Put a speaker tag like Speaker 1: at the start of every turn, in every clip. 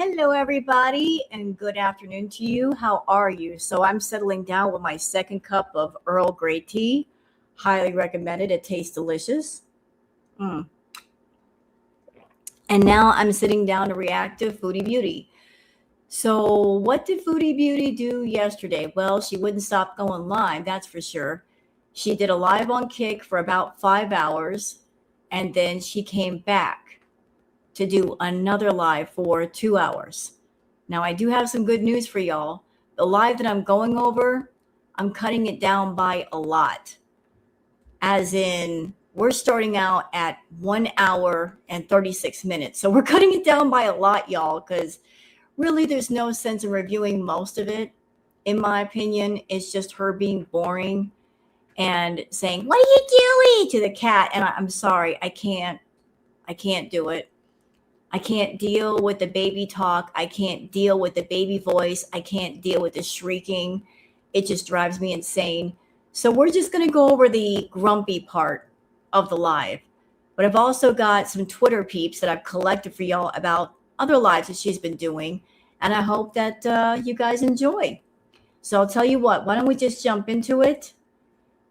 Speaker 1: Hello, everybody, and good afternoon to you. How are you? So, I'm settling down with my second cup of Earl Grey tea. Highly recommended. It tastes delicious. Mm. And now I'm sitting down to react to Foodie Beauty. So, what did Foodie Beauty do yesterday? Well, she wouldn't stop going live, that's for sure. She did a live on Kick for about 5 hours, and then she came back to do another live for 2 hours. Now, I do have some good news for y'all. The live that I'm going over, I'm cutting it down by a lot. As in, we're starting out at 1 hour and 36 minutes. So we're cutting it down by a lot, y'all, because really there's no sense in reviewing most of it. In my opinion, it's just her being boring and saying, "What are you doing?" to the cat. And I'm sorry, I can't do it. I can't deal with the baby talk. I can't deal with the baby voice. I can't deal with the shrieking. It just drives me insane. So we're just going to go over the grumpy part of the live. But I've also got some Twitter peeps that I've collected for y'all about other lives that she's been doing. And I hope that you guys enjoy. So I'll tell you what, why don't we just jump into it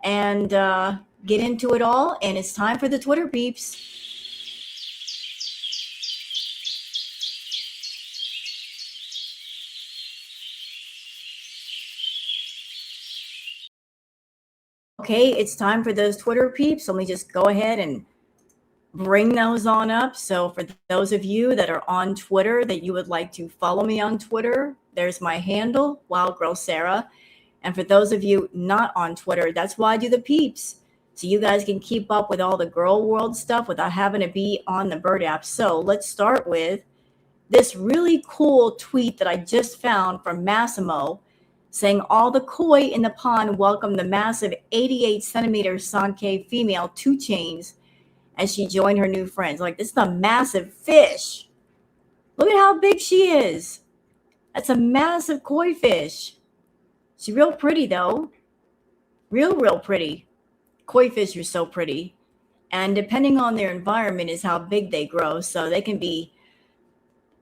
Speaker 1: and get into it all? And it's time for the Twitter peeps. Okay, it's time for those Twitter peeps. Let me just go ahead and bring those on up. So for those of you that are on Twitter that you would like to follow me on Twitter, there's my handle, Wild Girl Sarah. And for those of you not on Twitter, that's why I do the peeps. So you guys can keep up with all the girl world stuff without having to be on the Bird app. So let's start with this really cool tweet that I just found from Massimo saying all the koi in the pond welcome the massive 88 centimeter Sankei female 2 Chainz as she joined her new friends. Like, this is a massive fish. Look at how big she is. That's a massive koi fish. She's real pretty, though. Real pretty. Koi fish are so pretty. And depending on their environment is how big they grow. So they can be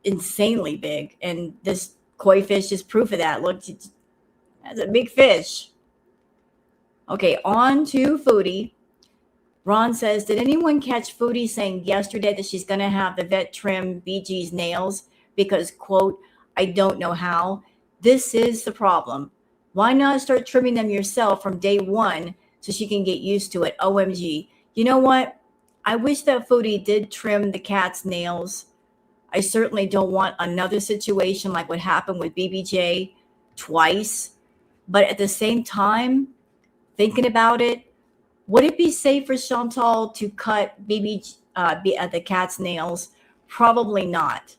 Speaker 1: insanely big. And this koi fish is proof of that. Look, that's a big fish. Okay, on to Foodie. Ron says, did anyone catch Foodie saying yesterday that she's going to have the vet trim BG's nails because, quote, I don't know how. This is the problem. Why not start trimming them yourself from day one so she can get used to it? OMG. You know what? I wish that Foodie did trim the cat's nails. I certainly don't want another situation like what happened with BBJ twice. But at the same time, thinking about it, would it be safe for Chantal to cut the cat's nails? Probably not.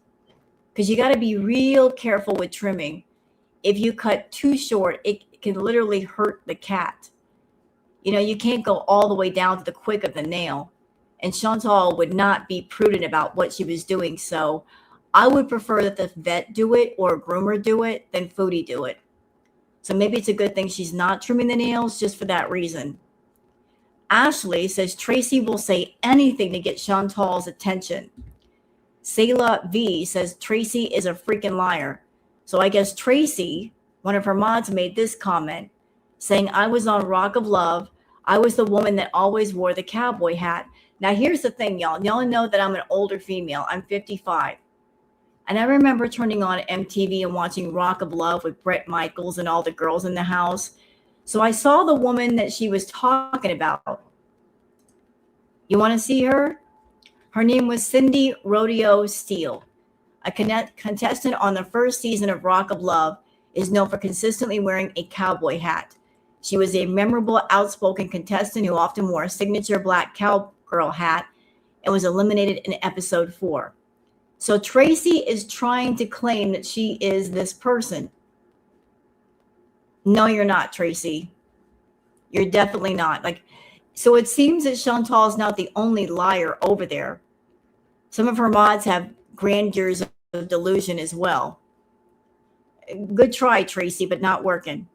Speaker 1: Because you got to be real careful with trimming. If you cut too short, it can literally hurt the cat. You know, you can't go all the way down to the quick of the nail. And Chantal would not be prudent about what she was doing. So I would prefer that the vet do it or a groomer do it than Foodie do it. So maybe it's a good thing she's not trimming the nails just for that reason. Ashley says Tracy will say anything to get Chantal's attention. Sayla V says Tracy is a freaking liar. So I guess Tracy, one of her mods, made this comment saying, I was on Rock of Love. I was the woman that always wore the cowboy hat. Now, here's the thing, y'all. Y'all know that I'm an older female. I'm 55. And I remember turning on MTV and watching Rock of Love with Bret Michaels and all the girls in the house. So I saw the woman that she was talking about. You want to see her? Her name was Cindy Rodeo Steele. A contestant on the first season of Rock of Love is known for consistently wearing a cowboy hat. She was a memorable, outspoken contestant who often wore a signature black cowgirl hat and was eliminated in episode 4. So Tracy is trying to claim that she is this person. No, you're not, Tracy. You're definitely not. So it seems that Chantal is not the only liar over there. Some of her mods have grandeurs of delusion as well. Good try, Tracy, but not working.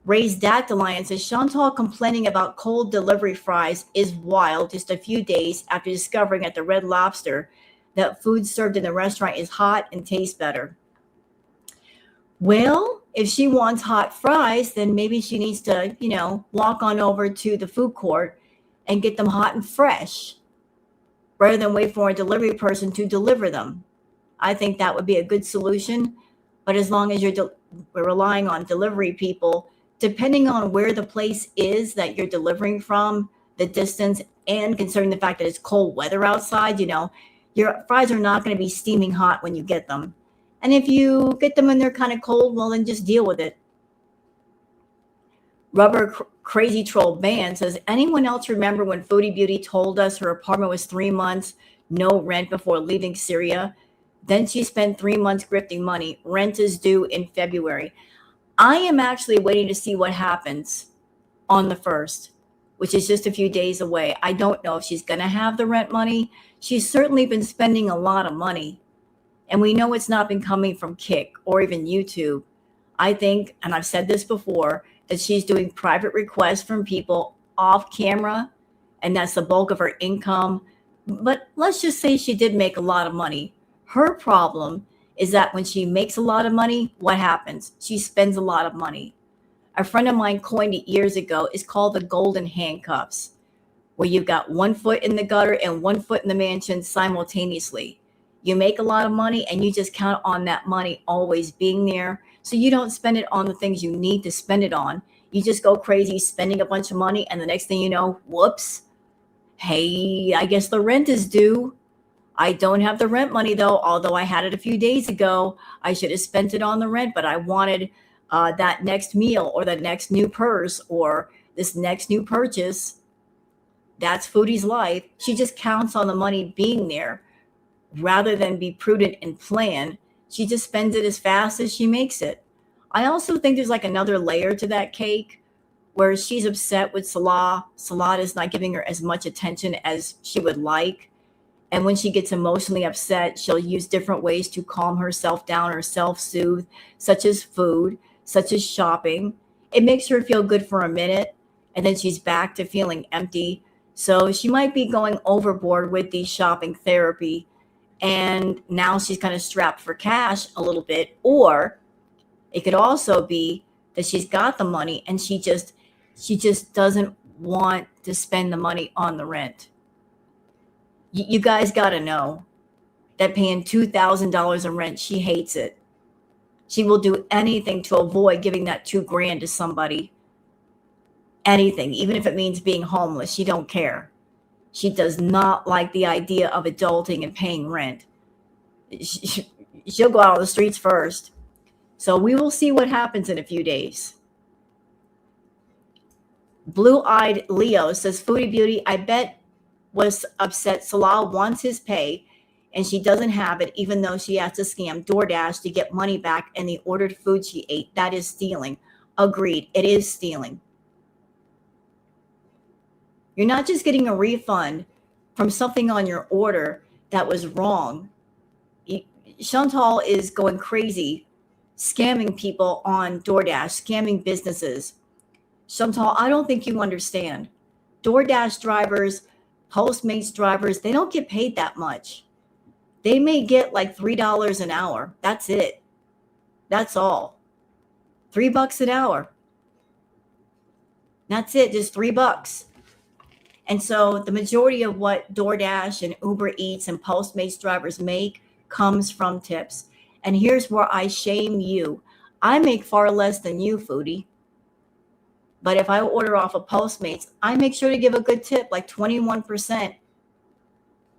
Speaker 1: Ray's Dactylion says Chantal complaining about cold delivery fries is wild just a few days after discovering at the Red Lobster that food served in the restaurant is hot and tastes better. Well, if she wants hot fries, then maybe she needs to, walk on over to the food court and get them hot and fresh rather than wait for a delivery person to deliver them. I think that would be a good solution. But as long as we're relying on delivery people, depending on where the place is that you're delivering from, the distance, and considering the fact that it's cold weather outside, your fries are not going to be steaming hot when you get them. And if you get them and they're kind of cold, well, then just deal with it. Crazy Troll Band says, anyone else remember when Foodie Beauty told us her apartment was 3 months, no rent before leaving Syria? Then she spent 3 months grifting money. Rent is due in February. I am actually waiting to see what happens on the 1st, which is just a few days away. I don't know if she's going to have the rent money. She's certainly been spending a lot of money. And we know it's not been coming from Kick or even YouTube. I think, and I've said this before, that she's doing private requests from people off camera, and that's the bulk of her income. But let's just say she did make a lot of money. Her problem is that when she makes a lot of money, what happens? She spends a lot of money. A friend of mine coined it years ago. It's called the golden handcuffs, where you've got 1 foot in the gutter and 1 foot in the mansion simultaneously. You make a lot of money and you just count on that money always being there. So you don't spend it on the things you need to spend it on. You just go crazy spending a bunch of money. And the next thing you know, whoops, hey, I guess the rent is due. I don't have the rent money though, although I had it a few days ago. I should have spent it on the rent, but I wanted that next meal or the next new purse or this next new purchase. That's Foodie's life. She just counts on the money being there rather than be prudent and plan. She just spends it as fast as she makes it. I also think there's like another layer to that cake where she's upset with Salah. Salah is not giving her as much attention as she would like. And when she gets emotionally upset, she'll use different ways to calm herself down or self-soothe, such as food, such as shopping. It makes her feel good for a minute, and then she's back to feeling empty. So she might be going overboard with the shopping therapy, and now she's kind of strapped for cash a little bit. Or it could also be that she's got the money and she just doesn't want to spend the money on the rent. You guys got to know that paying $2,000 in rent, she hates it. She will do anything to avoid giving that $2,000 to somebody. Anything, even if it means being homeless, she don't care. She does not like the idea of adulting and paying rent. She'll go out on the streets first. So we will see what happens in a few days. Blue-eyed Leo says, Foodie Beauty, I bet was upset Salah wants his pay and she doesn't have it, even though she has to scam DoorDash to get money back and the ordered food she ate. That is stealing. Agreed. It is stealing. You're not just getting a refund from something on your order that was wrong. Chantal is going crazy, scamming people on DoorDash, scamming businesses. Chantal, I don't think you understand. DoorDash drivers, Postmates drivers, they don't get paid that much. They may get like $3 an hour. That's it. That's all. $3 an hour. That's it, just $3. And so the majority of what DoorDash and Uber Eats and Postmates drivers make comes from tips. And here's where I shame you. I make far less than you, Foodie. But if I order off of Postmates, I make sure to give a good tip, like 21%.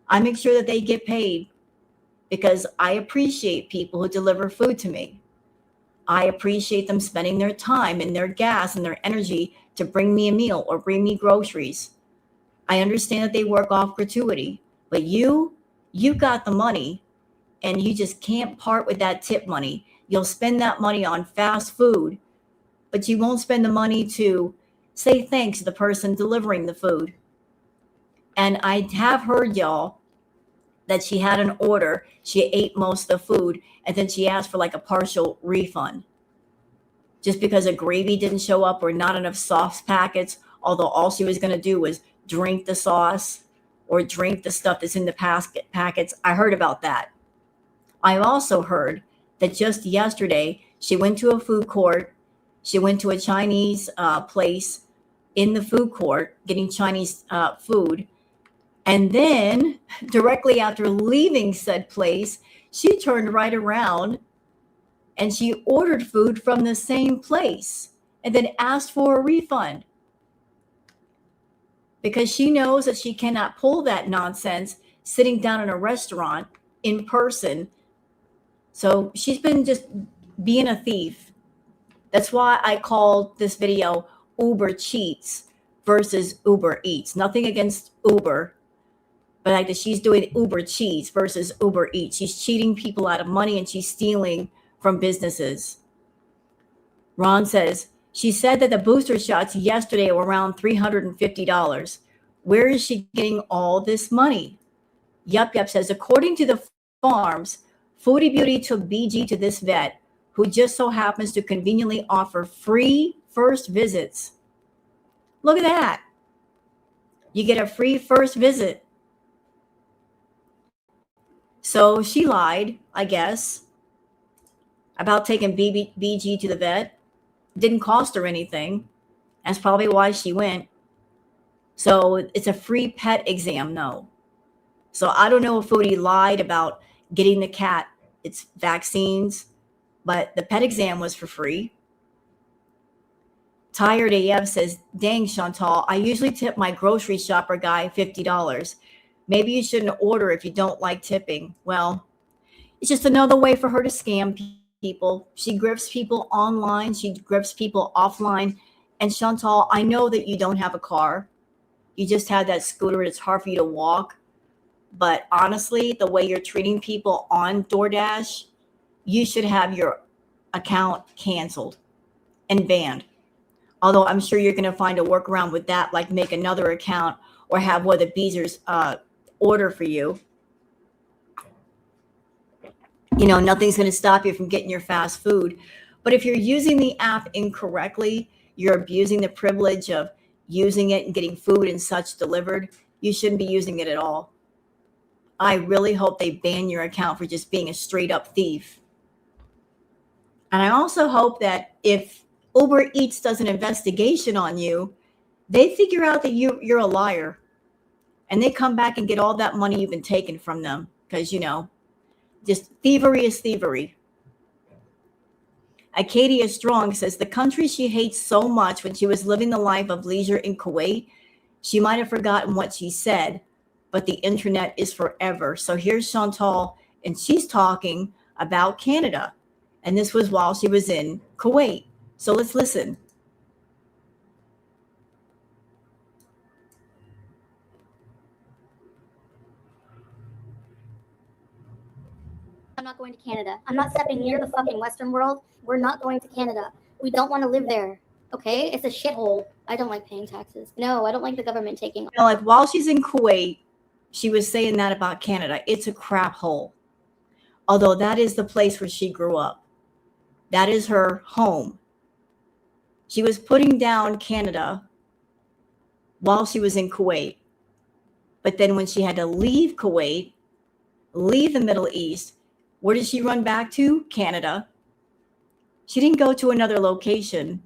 Speaker 1: I make sure that they get paid because I appreciate people who deliver food to me. I appreciate them spending their time and their gas and their energy to bring me a meal or bring me groceries. I understand that they work off gratuity, but you got the money and you just can't part with that tip money. You'll spend that money on fast food, but you won't spend the money to say thanks to the person delivering the food. And I have heard, y'all, that she had an order, she ate most of the food, and then she asked for like a partial refund. Just because a gravy didn't show up or not enough sauce packets, although all she was going to do was drink the sauce. or drink the stuff that's in the packets. I heard about that. I also heard that just yesterday she went to a food court. She went to a Chinese place in the food court getting Chinese food. And then directly after leaving said place, she turned right around and she ordered food from the same place and then asked for a refund because she knows that she cannot pull that nonsense sitting down in a restaurant in person. So she's been just being a thief. That's why I called this video Uber Cheats versus Uber Eats. Nothing against Uber, but like that she's doing Uber Cheats versus Uber Eats. She's cheating people out of money and she's stealing from businesses. Ron says, she said that the booster shots yesterday were around $350. Where is she getting all this money? Yup says, according to the farms, Foodie Beauty took BG to this vet who just so happens to conveniently offer free first visits. Look at that. You get a free first visit. So she lied, I guess, about taking BG to the vet. Didn't cost her anything. That's probably why she went. So it's a free pet exam, no. So I don't know if Foodie lied about getting the cat its vaccines, but the pet exam was for free. Tired AF says, dang, Chantal, I usually tip my grocery shopper guy $50. Maybe you shouldn't order if you don't like tipping. Well, it's just another way for her to scam people. She grifts people online. She grifts people offline. And Chantal, I know that you don't have a car. You just had that scooter. It's hard for you to walk. But honestly, the way you're treating people on DoorDash, you should have your account canceled and banned. Although I'm sure you're going to find a workaround with that, like make another account or have one of the Beezers order for you. You know, nothing's going to stop you from getting your fast food. But if you're using the app incorrectly, you're abusing the privilege of using it and getting food and such delivered, you shouldn't be using it at all. I really hope they ban your account for just being a straight up thief. And I also hope that if Uber Eats does an investigation on you, they figure out that you're a liar and they come back and get all that money you've been taking from them because, you know, just thievery is thievery. Acadia Strong says the country she hates so much when she was living the life of leisure in Kuwait, she might have forgotten what she said, but the internet is forever. So here's Chantal, and she's talking about Canada. And this was while she was in Kuwait. So let's listen.
Speaker 2: I'm not going to Canada. I'm not stepping near the fucking Western world. We're not going to Canada. We don't want to live there. Okay? It's a shithole. I don't like paying taxes. No, I don't like the government taking.
Speaker 1: You know, like while she's in Kuwait, she was saying that about Canada. It's a crap hole. Although that is the place where she grew up. That is her home. She was putting down Canada while she was in Kuwait. But then when she had to leave Kuwait, leave the Middle East, where did she run back to? Canada. She didn't go to another location.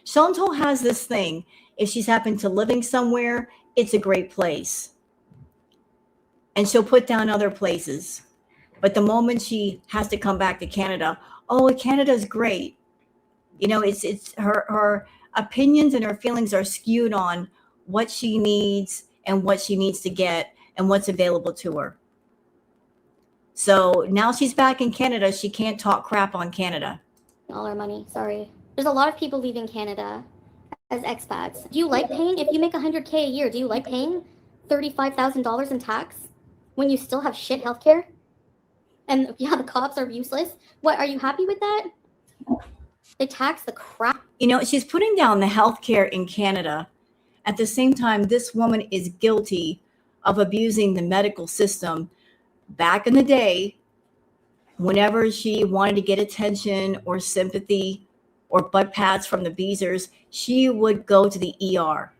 Speaker 1: Chantal has this thing. If she's happened to living somewhere, it's a great place. And she'll put down other places. But the moment she has to come back to Canada, oh, Canada's great. You know, it's her opinions and her feelings are skewed on what she needs and what she needs to get and what's available to her. So now she's back in Canada. She can't talk crap on Canada.
Speaker 2: All our money. Sorry. There's a lot of people leaving Canada as expats. Do you like paying? If you make $100K a year, do you like paying $35,000 in tax when you still have shit healthcare? And yeah, the cops are useless. What, are you happy with that? They tax the crap.
Speaker 1: You know, she's putting down the healthcare in Canada. At the same time, this woman is guilty of abusing the medical system. Back in the day, whenever she wanted to get attention or sympathy or butt pats from the Beezers, she would go to the ER.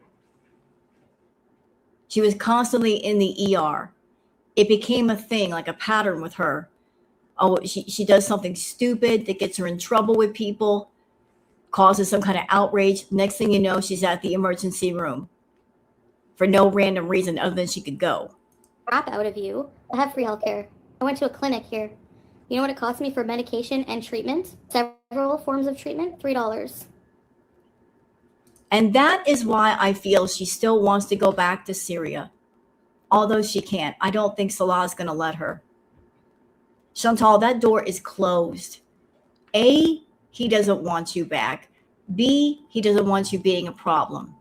Speaker 1: She was constantly in the ER. It became a thing, like a pattern with her. Oh, she does something stupid that gets her in trouble with people, causes some kind of outrage. Next thing you know, she's at the emergency room for no random reason other than she could go.
Speaker 2: Crap out of you. I have free healthcare. I went to a clinic here. You know what it cost me for medication and treatment? Several forms of treatment? $3.
Speaker 1: And that is why I feel she still wants to go back to Syria. Although she can't. I don't think Salah is going to let her. Chantal, that door is closed. A, he doesn't want you back. B, he doesn't want you being a problem.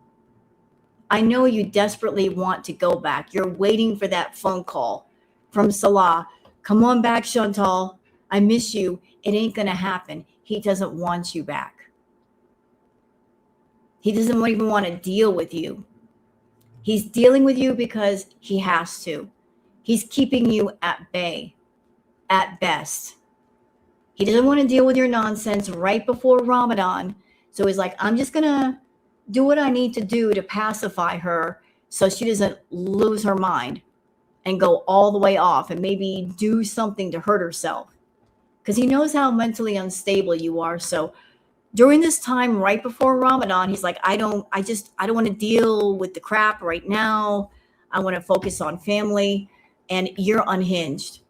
Speaker 1: I know you desperately want to go back. You're waiting for that phone call from Salah. Come on back, Chantal. I miss you. It ain't going to happen. He doesn't want you back. He doesn't even want to deal with you. He's dealing with you because he has to. He's keeping you at bay, at best. He doesn't want to deal with your nonsense right before Ramadan. So he's like, I'm just going to do what I need to do to pacify her so she doesn't lose her mind and go all the way off and maybe do something to hurt herself. Because he knows how mentally unstable you are. So during this time right before Ramadan, he's like, I don't want to deal with the crap right now. I want to focus on family. And you're unhinged.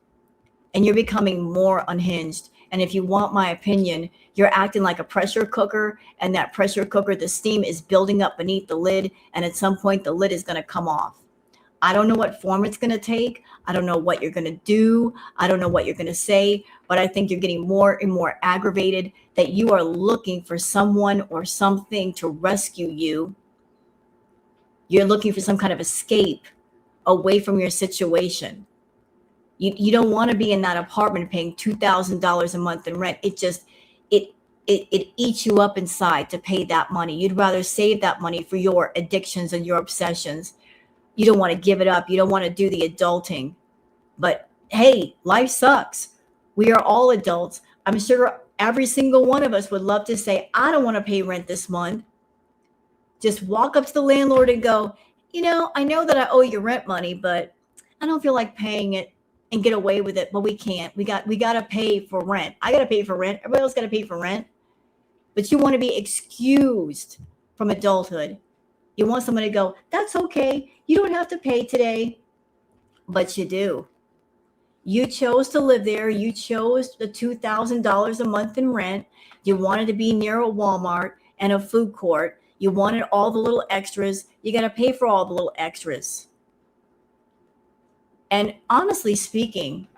Speaker 1: And you're becoming more unhinged. And if you want my opinion, you're acting like a pressure cooker, and that pressure cooker, the steam is building up beneath the lid, and at some point the lid is going to come off. I don't know what form it's going to take. I don't know what you're going to do. I don't know what you're going to say, but I think you're getting more and more aggravated that you are looking for someone or something to rescue you. You're looking for some kind of escape away from your situation. You don't want to be in that apartment paying $2,000 a month in rent. It eats you up inside to pay that money. You'd rather save that money for your addictions and your obsessions. You don't want to give it up. You don't want to do the adulting. But hey, life sucks. We are all adults. I'm sure every single one of us would love to say, I don't want to pay rent this month. Just walk up to the landlord and go, I know that I owe you rent money, but I don't feel like paying it and get away with it. But we can't. We got to pay for rent. I got to pay for rent. Everybody else got to pay for rent. But you want to be excused from adulthood. You want someone to go, that's okay. You don't have to pay today. But you do. You chose to live there. You chose the $2,000 a month in rent. You wanted to be near a Walmart and a food court. You wanted all the little extras. You got to pay for all the little extras. And honestly speaking,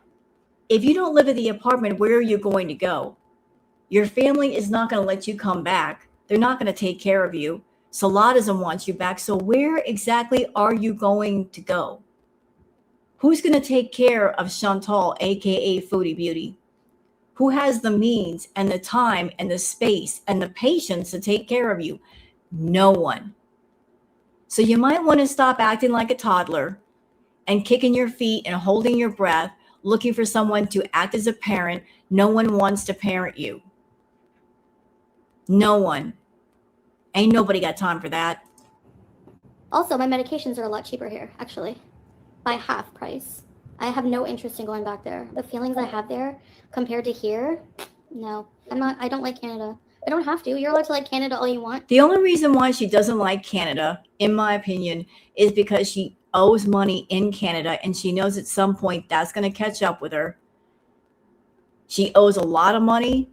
Speaker 1: if you don't live at the apartment, where are you going to go? Your family is not going to let you come back. They're not going to take care of you. Salah doesn't want you back. So where exactly are you going to go? Who's going to take care of Chantal, aka Foodie Beauty? Who has the means and the time and the space and the patience to take care of you? No one. So you might want to stop acting like a toddler and kicking your feet and holding your breath, looking for someone to act as a parent. No one wants to parent you. No one. Ain't nobody got time for that.
Speaker 2: Also, my medications are a lot cheaper here, actually. By half price. I have no interest in going back there. The feelings I have there compared to here, no. I don't like Canada. I don't have to. You're allowed to like Canada all you want.
Speaker 1: The only reason why she doesn't like Canada, in my opinion, is because she owes money in Canada and she knows at some point that's going to catch up with her. She owes a lot of money.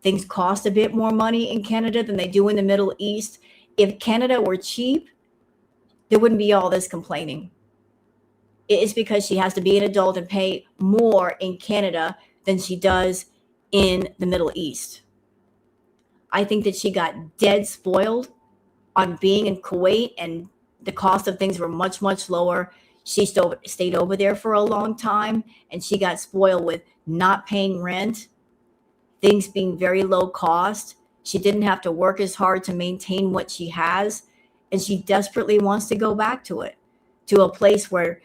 Speaker 1: Things cost a bit more money in Canada than they do in the Middle East. If Canada were cheap, there wouldn't be all this complaining. It's because she has to be an adult and pay more in Canada than she does in the Middle East. I think that she got dead spoiled on being in Kuwait, and the cost of things were much, much lower. She still stayed over there for a long time, and she got spoiled with not paying rent, things being very low cost. She didn't have to work as hard to maintain what she has, and she desperately wants to go back to it, to a place where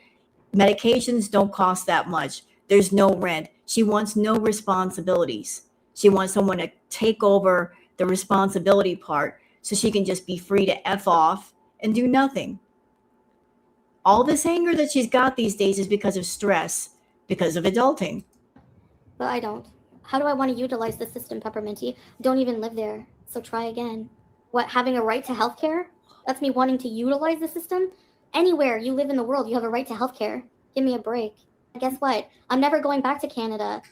Speaker 1: medications don't cost that much. There's no rent. She wants no responsibilities. She wants someone to take over the responsibility part so she can just be free to F off and do nothing. All this anger that she's got these days is because of stress, because of adulting.
Speaker 2: But I don't. How do I want to utilize the system, Pepperminty? Don't even live there, so try again. What, having a right to healthcare? That's me wanting to utilize the system? Anywhere you live in the world, you have a right to healthcare. Give me a break. Guess what? I'm never going back to Canada.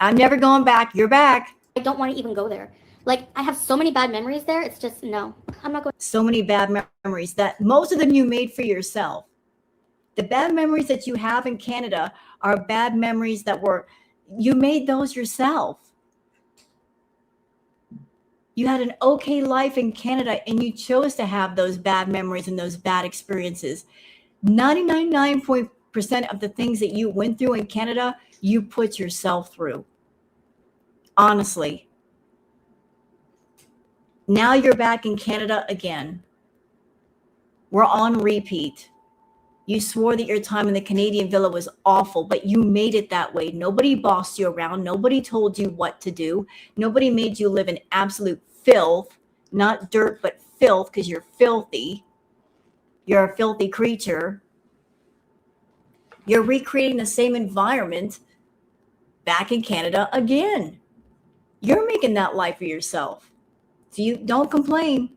Speaker 1: I'm never going back. You're back.
Speaker 2: I don't want to even go there. Like, I have so many bad memories there. It's just, no. I'm not going.
Speaker 1: So many bad memories that most of them you made for yourself. The bad memories that you have in Canada are bad memories that you made those yourself. You had an okay life in Canada and you chose to have those bad memories and those bad experiences. 99.9% of the things that you went through in Canada, you put yourself through. Honestly. Now you're back in Canada again. We're on repeat. You swore that your time in the Canadian villa was awful, but you made it that way. Nobody bossed you around. Nobody told you what to do. Nobody made you live in absolute filth, not dirt, but filth, because you're filthy. You're a filthy creature. You're recreating the same environment back in Canada again. You're making that life for yourself. So you don't complain.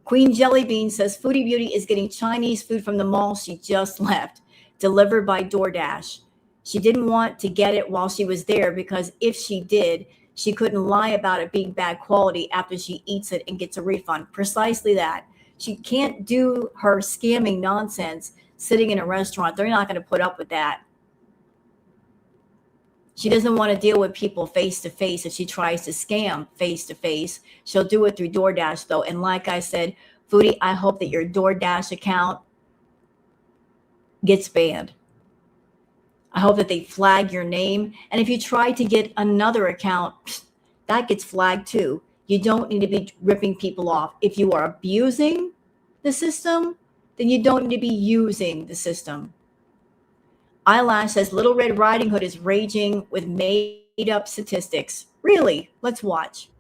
Speaker 1: Queen Jellybean says Foodie Beauty is getting Chinese food from the mall she just left, delivered by DoorDash. She didn't want to get it while she was there because if she did, she couldn't lie about it being bad quality after she eats it and gets a refund. Precisely that. She can't do her scamming nonsense sitting in a restaurant. They're not going to put up with that. She doesn't want to deal with people face to face. If she tries to scam face to face, she'll do it through DoorDash though. And like I said, Foodie, I hope that your DoorDash account gets banned. I hope that they flag your name. And if you try to get another account, that gets flagged too. You don't need to be ripping people off. If you are abusing the system, then you don't need to be using the system. Eyelash says Little Red Riding Hood is raging with made up statistics. Really? Let's watch.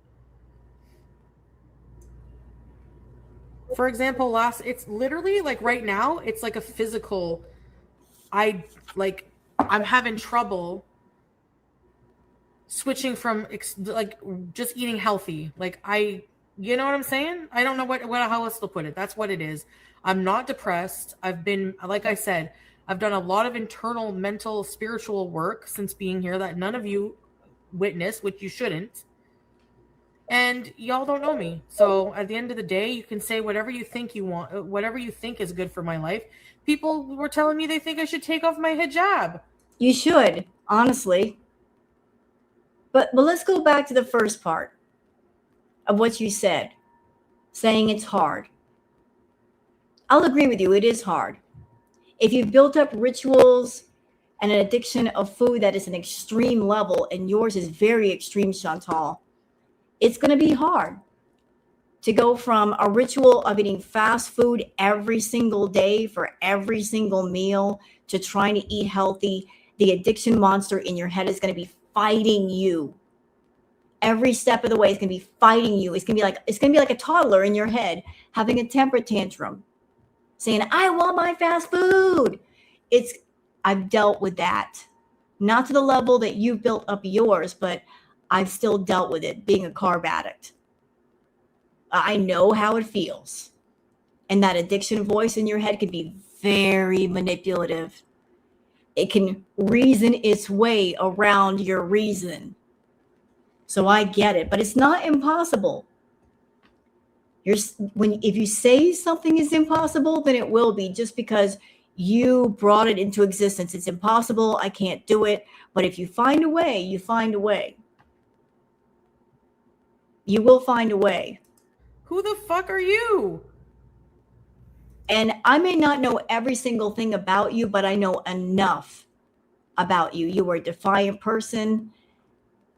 Speaker 3: For example, it's literally like right now, it's like a physical, I'm having trouble switching from like just eating healthy. You know what I'm saying? I don't know how else to put it. That's what it is. I'm not depressed. I've been, like I said, I've done a lot of internal, mental, spiritual work since being here that none of you witnessed, which you shouldn't. And y'all don't know me. So at the end of the day, you can say whatever you think you want, whatever you think is good for my life. People were telling me they think I should take off my hijab.
Speaker 1: You should, honestly. But let's go back to the first part of what you said, saying it's hard. I'll agree with you. It is hard. If you've built up rituals and an addiction of food that is an extreme level, and yours is very extreme, Chantal, it's going to be hard to go from a ritual of eating fast food every single day for every single meal to trying to eat healthy. The addiction monster in your head is going to be fighting you. Every step of the way is going to be fighting you. It's going to be like a toddler in your head having a temper tantrum, saying, I want my fast food. I've dealt with that. Not to the level that you've built up yours, but I've still dealt with it being a carb addict. I know how it feels. And that addiction voice in your head can be very manipulative. It can reason its way around your reason. So I get it, but it's not impossible. If you say something is impossible, then it will be, just because you brought it into existence. It's impossible. I can't do it. But if you find a way, you find a way. You will find a way.
Speaker 3: Who the fuck are you?
Speaker 1: And I may not know every single thing about you, but I know enough about you. You are a defiant person.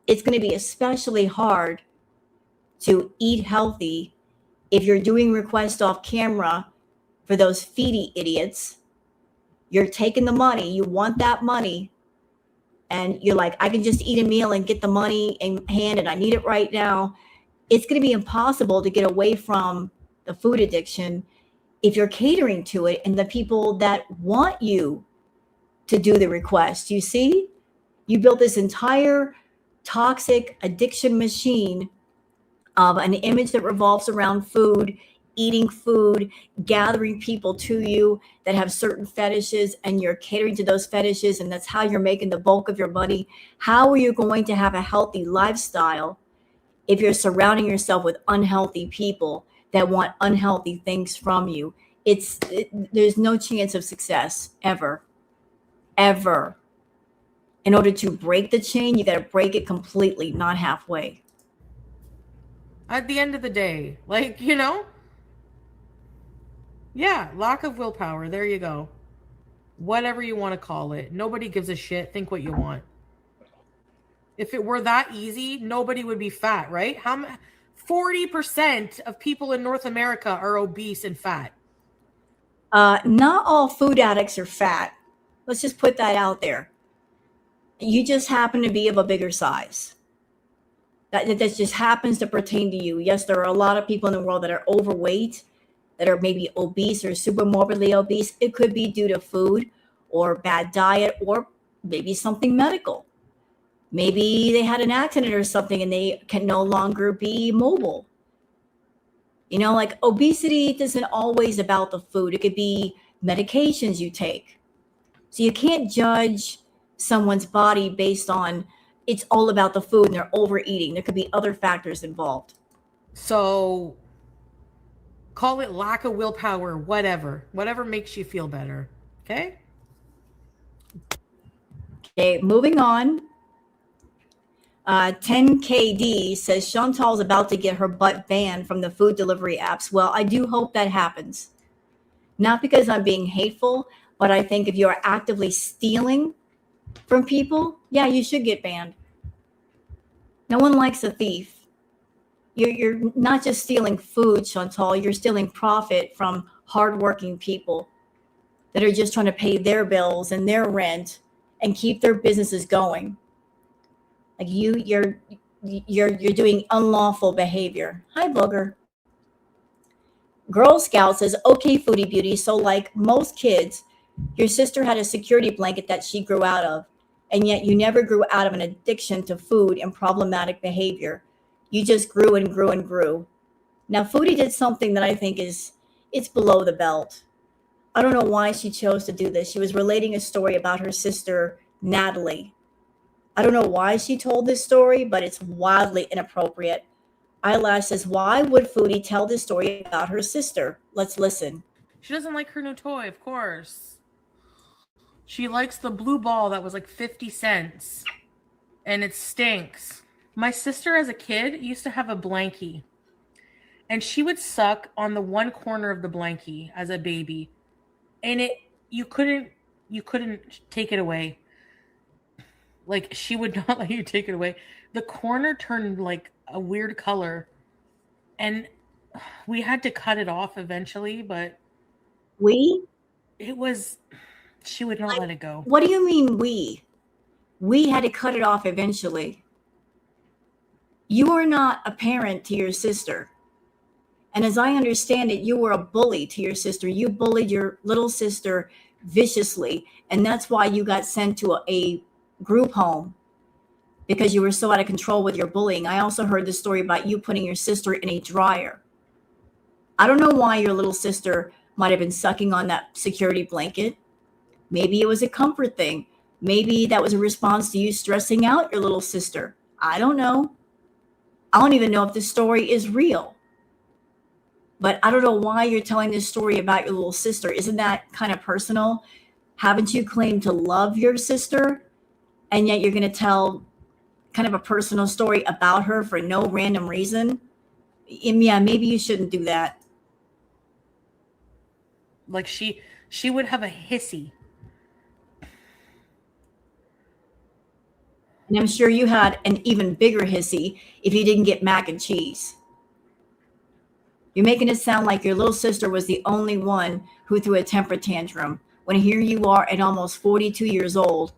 Speaker 1: It's going to be especially hard to eat healthy if you're doing requests off camera for those Foodie idiots. You're taking the money. You want that money. And you're like, I can just eat a meal and get the money in hand, and I need it right now. It's going to be impossible to get away from the food addiction if you're catering to it and the people that want you to do the request, you see, you built this entire toxic addiction machine of an image that revolves around food, eating food, gathering people to you that have certain fetishes, and you're catering to those fetishes, and that's how you're making the bulk of your money. How are you going to have a healthy lifestyle if you're surrounding yourself with unhealthy people that want unhealthy things from you? There's no chance of success ever. In order to break the chain, you got to break it completely, not halfway.
Speaker 3: At the end of the day, like, yeah, lack of willpower. There you go. Whatever you want to call it. Nobody gives a shit. Think what you want. If it were that easy, nobody would be fat, right? 40% of people in North America are obese and fat.
Speaker 1: Not all food addicts are fat. Let's just put that out there. You just happen to be of a bigger size. That just happens to pertain to you. Yes, there are a lot of people in the world that are overweight, that are maybe obese or super morbidly obese. It could be due to food or bad diet or maybe something medical. Maybe they had an accident or something and they can no longer be mobile. Like obesity isn't always about the food. It could be medications you take. So you can't judge someone's body based on it's all about the food and they're overeating. There could be other factors involved.
Speaker 3: So call it lack of willpower, whatever makes you feel better. Okay,
Speaker 1: moving on. 10KD says Chantal's about to get her butt banned from the food delivery apps. Well, I do hope that happens. Not because I'm being hateful, but I think if you're actively stealing from people, yeah, you should get banned. No one likes a thief. You're not just stealing food, Chantal. You're stealing profit from hardworking people that are just trying to pay their bills and their rent and keep their businesses going. Like you're doing unlawful behavior. Hi, Booger. Girl Scout says, okay, Foodie Beauty. So like most kids, your sister had a security blanket that she grew out of, and yet you never grew out of an addiction to food and problematic behavior. You just grew and grew and grew. Now, Foodie did something that I think it's below the belt. I don't know why she chose to do this. She was relating a story about her sister, Natalie. I don't know why she told this story, but it's wildly inappropriate. Eyelash says, why would Foodie tell this story about her sister? Let's listen.
Speaker 3: She doesn't like her new toy, of course. She likes the blue ball that was like 50 cents. And it stinks. My sister as a kid used to have a blankie. And she would suck on the one corner of the blankie as a baby. And you couldn't take it away. Like, she would not let you take it away. The corner turned like a weird color. And we had to cut it off eventually, but she would not let it go.
Speaker 1: What do you mean we? We had to cut it off eventually. You are not a parent to your sister. And as I understand it, you were a bully to your sister. You bullied your little sister viciously. And that's why you got sent to a group home, because you were so out of control with your bullying. I also heard the story about you putting your sister in a dryer. I don't know why your little sister might have been sucking on that security blanket. Maybe it was a comfort thing. Maybe that was a response to you stressing out your little sister. I don't know. I don't even know if this story is real. But I don't know why you're telling this story about your little sister. Isn't that kind of personal? Haven't you claimed to love your sister? And yet you're going to tell kind of a personal story about her for no random reason? And yeah, maybe you shouldn't do that.
Speaker 3: Like she would have a hissy.
Speaker 1: And I'm sure you had an even bigger hissy if you didn't get mac and cheese. You're making it sound like your little sister was the only one who threw a temper tantrum, when here you are at almost 42 years old,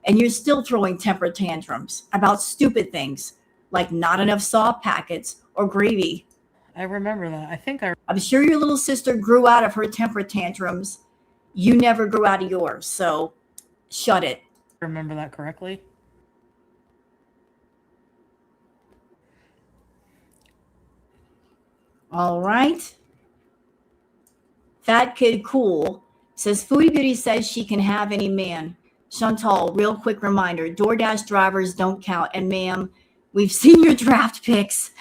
Speaker 1: and you're still throwing temper tantrums about stupid things like not enough saw packets or gravy.
Speaker 3: I remember that. I think I
Speaker 1: I'm sure your little sister grew out of her temper tantrums. You never grew out of yours, so shut it.
Speaker 3: remember that correctly.
Speaker 1: All right. Fat Kid Cool says Foodie Beauty says she can have any man. Chantal, real quick reminder, DoorDash drivers don't count. And ma'am, we've seen your draft picks.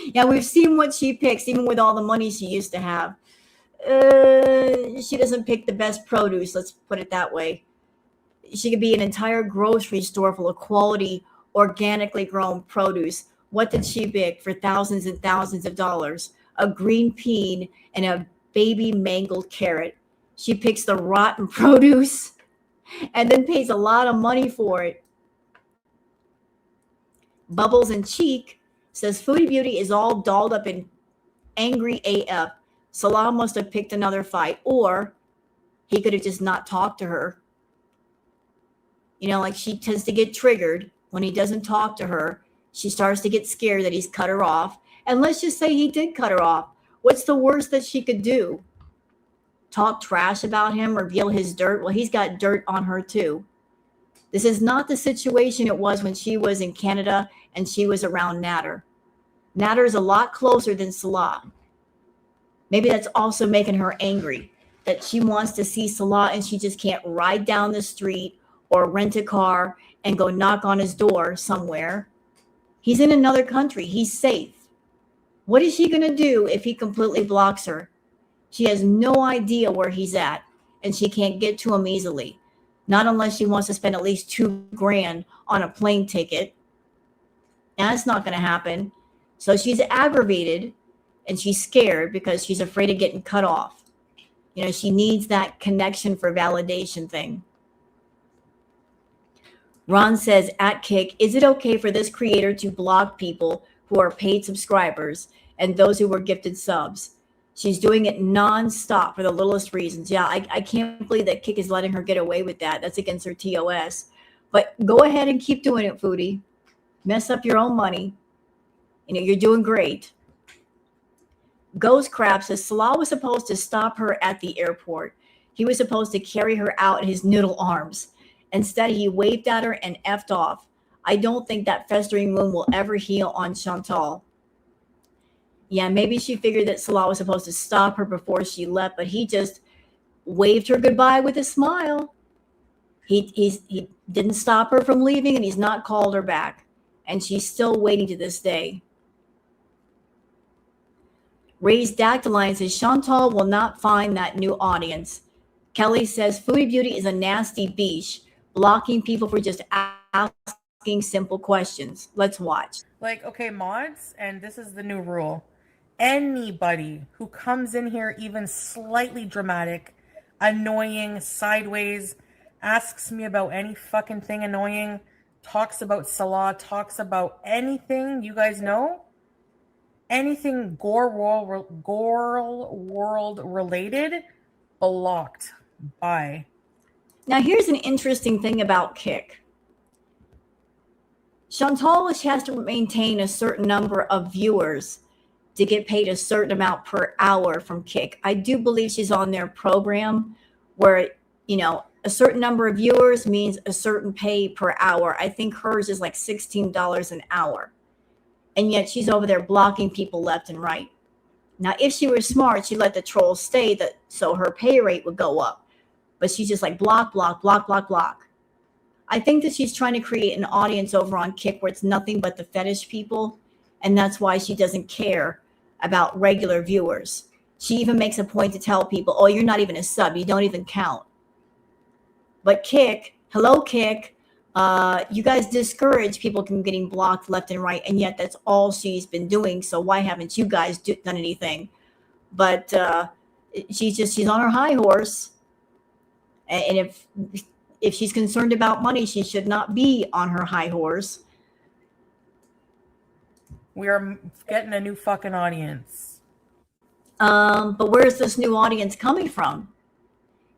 Speaker 1: Yeah, we've seen what she picks, even with all the money she used to have. She doesn't pick the best produce, let's put it that way. She could be an entire grocery store full of quality, organically grown produce. What did she pick for thousands and thousands of dollars? A green bean and a baby mangled carrot. She picks the rotten produce and then pays a lot of money for it. Bubbles and Cheek says Foodie Beauty is all dolled up and angry AF. Salah must have picked another fight, or he could have just not talked to her. You know, like she tends to get triggered when he doesn't talk to her. She starts to get scared that he's cut her off. And let's just say he did cut her off. What's the worst that she could do? Talk trash about him, reveal his dirt? Well, he's got dirt on her too. This is not the situation it was when she was in Canada and she was around Natter. Natter is a lot closer than Salah. Maybe that's also making her angry, that she wants to see Salah and she just can't ride down the street or rent a car and go knock on his door somewhere. He's in another country. He's safe. What is she going to do if he completely blocks her? She has no idea where he's at, and she can't get to him easily. Not unless she wants to spend at least $2,000 on a plane ticket. And that's not going to happen. So she's aggravated and she's scared because she's afraid of getting cut off. You know, she needs that connection for validation thing. Ron says, at Kick, is it okay for this creator to block people who are paid subscribers and those who were gifted subs? She's doing it nonstop for the littlest reasons. Yeah, I can't believe that Kick is letting her get away with that. That's against her TOS. But go ahead and keep doing it, Foodie. Mess up your own money. You know, you're doing great. Ghost Crab says Salah was supposed to stop her at the airport. He was supposed to carry her out in his noodle arms. Instead, he waved at her and effed off. I don't think that festering wound will ever heal on Chantal. Yeah, maybe she figured that Salah was supposed to stop her before she left, but he just waved her goodbye with a smile. He didn't stop her from leaving, and he's not called her back. And she's still waiting to this day. Raised Dactyline says Chantal will not find that new audience. Kelly says Foodie Beauty is a nasty beach, blocking people for just asking simple questions. Let's watch.
Speaker 3: Like, okay, mods, and this is the new rule. Anybody who comes in here even slightly dramatic, annoying, sideways, asks me about any fucking thing annoying, talks about Salah, talks about anything you guys know, anything Gore World related, blocked. Bye.
Speaker 1: Now, here's an interesting thing about Kick. Chantal has to maintain a certain number of viewers to get paid a certain amount per hour from Kick. I do believe she's on their program where, you know, a certain number of viewers means a certain pay per hour. I think hers is like $16 an hour. And yet she's over there blocking people left and right. Now, if she were smart, she'd let the trolls stay so her pay rate would go up. But she's just like block, block, block, block, block. I think that she's trying to create an audience over on Kick where it's nothing but the fetish people. And that's why she doesn't care about regular viewers. She even makes a point to tell people, oh, you're not even a sub. You don't even count. But Kick, hello, Kick. You guys discourage people from getting blocked left and right. And yet that's all she's been doing. So why haven't you guys done anything? But she's on her high horse. And if she's concerned about money, she should not be on her high horse.
Speaker 3: We are getting a new fucking audience.
Speaker 1: But where's this new audience coming from?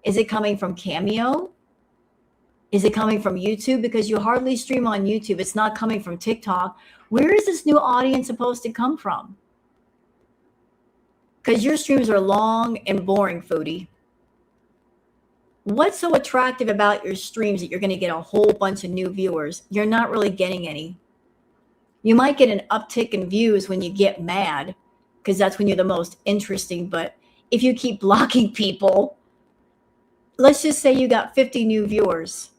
Speaker 1: Is it coming from Cameo? Is it coming from YouTube? Because you hardly stream on YouTube. It's not coming from TikTok. Where is this new audience supposed to come from? Because your streams are long and boring, Foodie. What's so attractive about your streams that you're going to get a whole bunch of new viewers? You're not really getting any. You might get an uptick in views when you get mad, because that's when you're the most interesting. But if you keep blocking people, let's just say you got 50 new viewers.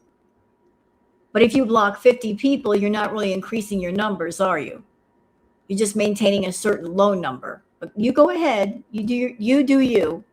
Speaker 1: But if you block 50 people, you're not really increasing your numbers, are you? You're just maintaining a certain low number. But you go ahead. You do you.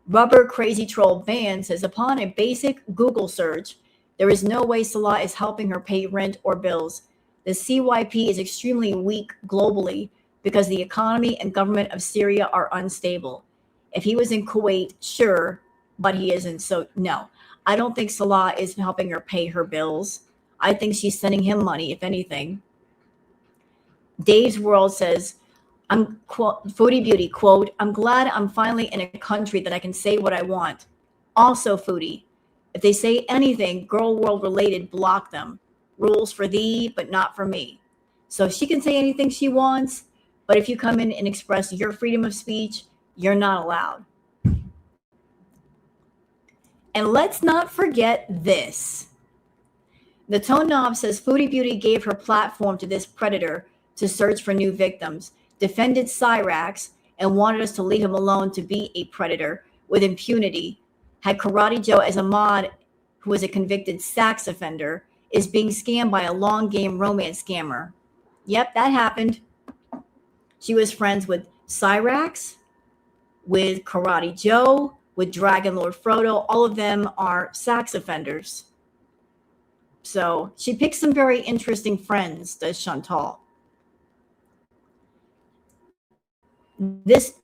Speaker 1: Rubber Crazy Troll Band says, upon a basic Google search, there is no way Salah is helping her pay rent or bills. The CYP is extremely weak globally because the economy and government of Syria are unstable. If he was in Kuwait, sure, but he isn't. So no, I don't think Salah is helping her pay her bills. I think she's sending him money, if anything. Dave's World says, Foodie Beauty, quote, I'm glad I'm finally in a country that I can say what I want. Also, Foodie, if they say anything girl world related, block them. Rules for thee, but not for me. So she can say anything she wants, but if you come in and express your freedom of speech, you're not allowed. And let's not forget this. The Tone Knob says Foodie Beauty gave her platform to this predator to search for new victims, defended Cyrax, and wanted us to leave him alone to be a predator with impunity. Had Karate Joe as a mod who was a convicted sex offender, is being scammed by a long game romance scammer. Yep, that happened. She was friends with Cyrax, with Karate Joe, with Dragon Lord Frodo. All of them are sex offenders. So she picks some very interesting friends, does Chantal. This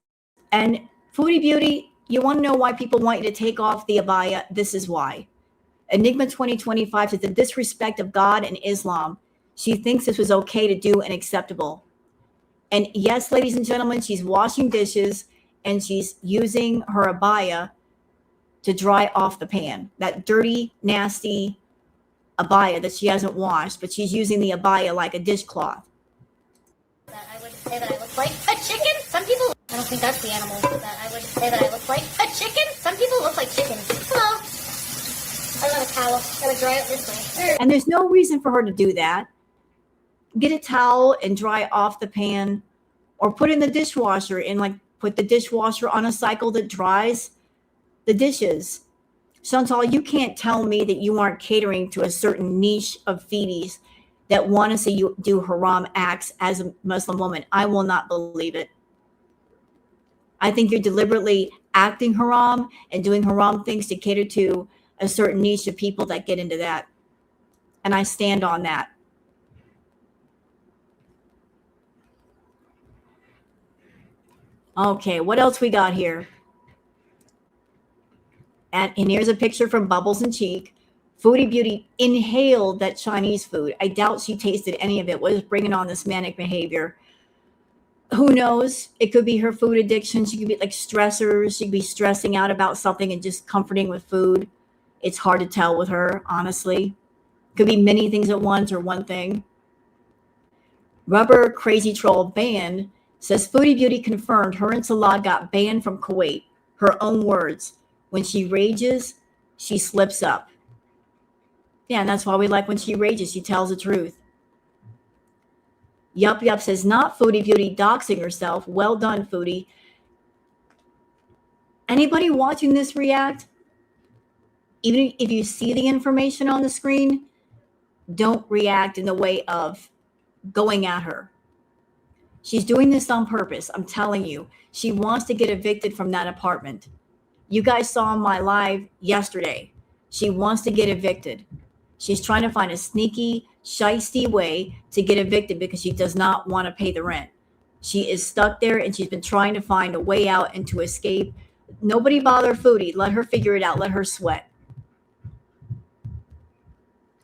Speaker 1: and Foodie Beauty, you want to know why people want you to take off the abaya? This is why. Enigma 2025 says the disrespect of God and Islam. She thinks this was okay to do and acceptable. And yes, ladies and gentlemen, she's washing dishes and she's using her abaya to dry off the pan. That dirty, nasty abaya that she hasn't washed, but she's using the abaya like a dishcloth.
Speaker 2: That I would say that I look like a chicken. Some people, I don't think that's the animal. That I would say that I look like a chicken. Some people look like chickens. Hello. I got a towel. Gotta dry it this way.
Speaker 1: And there's no reason for her to do that. Get a towel and dry off the pan, or put in the dishwasher and like put the dishwasher on a cycle that dries the dishes. Chantal, you can't tell me that you aren't catering to a certain niche of feedies that want to see you do haram acts as a Muslim woman. I will not believe it. I think you're deliberately acting haram and doing haram things to cater to a certain niche of people that get into that. And I stand on that. Okay, what else we got here? And here's a picture from Bubbles and Cheek. Foodie Beauty inhaled that Chinese food. I doubt she tasted any of it. What is bringing on this manic behavior? Who knows? It could be her food addiction. She could be like stressors. She could be stressing out about something and just comforting with food. It's hard to tell with her, honestly. Could be many things at once or one thing. Rubber Crazy Troll Band says Foodie Beauty confirmed her and Salah got banned from Kuwait. Her own words. When she rages, she slips up. Yeah, and that's why we like when she rages. She tells the truth. Yup Yup says, not Foodie Beauty doxing herself. Well done, Foodie. Anybody watching this react? Even if you see the information on the screen, don't react in the way of going at her. She's doing this on purpose. I'm telling you. She wants to get evicted from that apartment. You guys saw my live yesterday. She wants to get evicted. She's trying to find a sneaky, shisty way to get evicted because she does not want to pay the rent. She is stuck there and she's been trying to find a way out and to escape. Nobody bother Foodie. Let her figure it out. Let her sweat.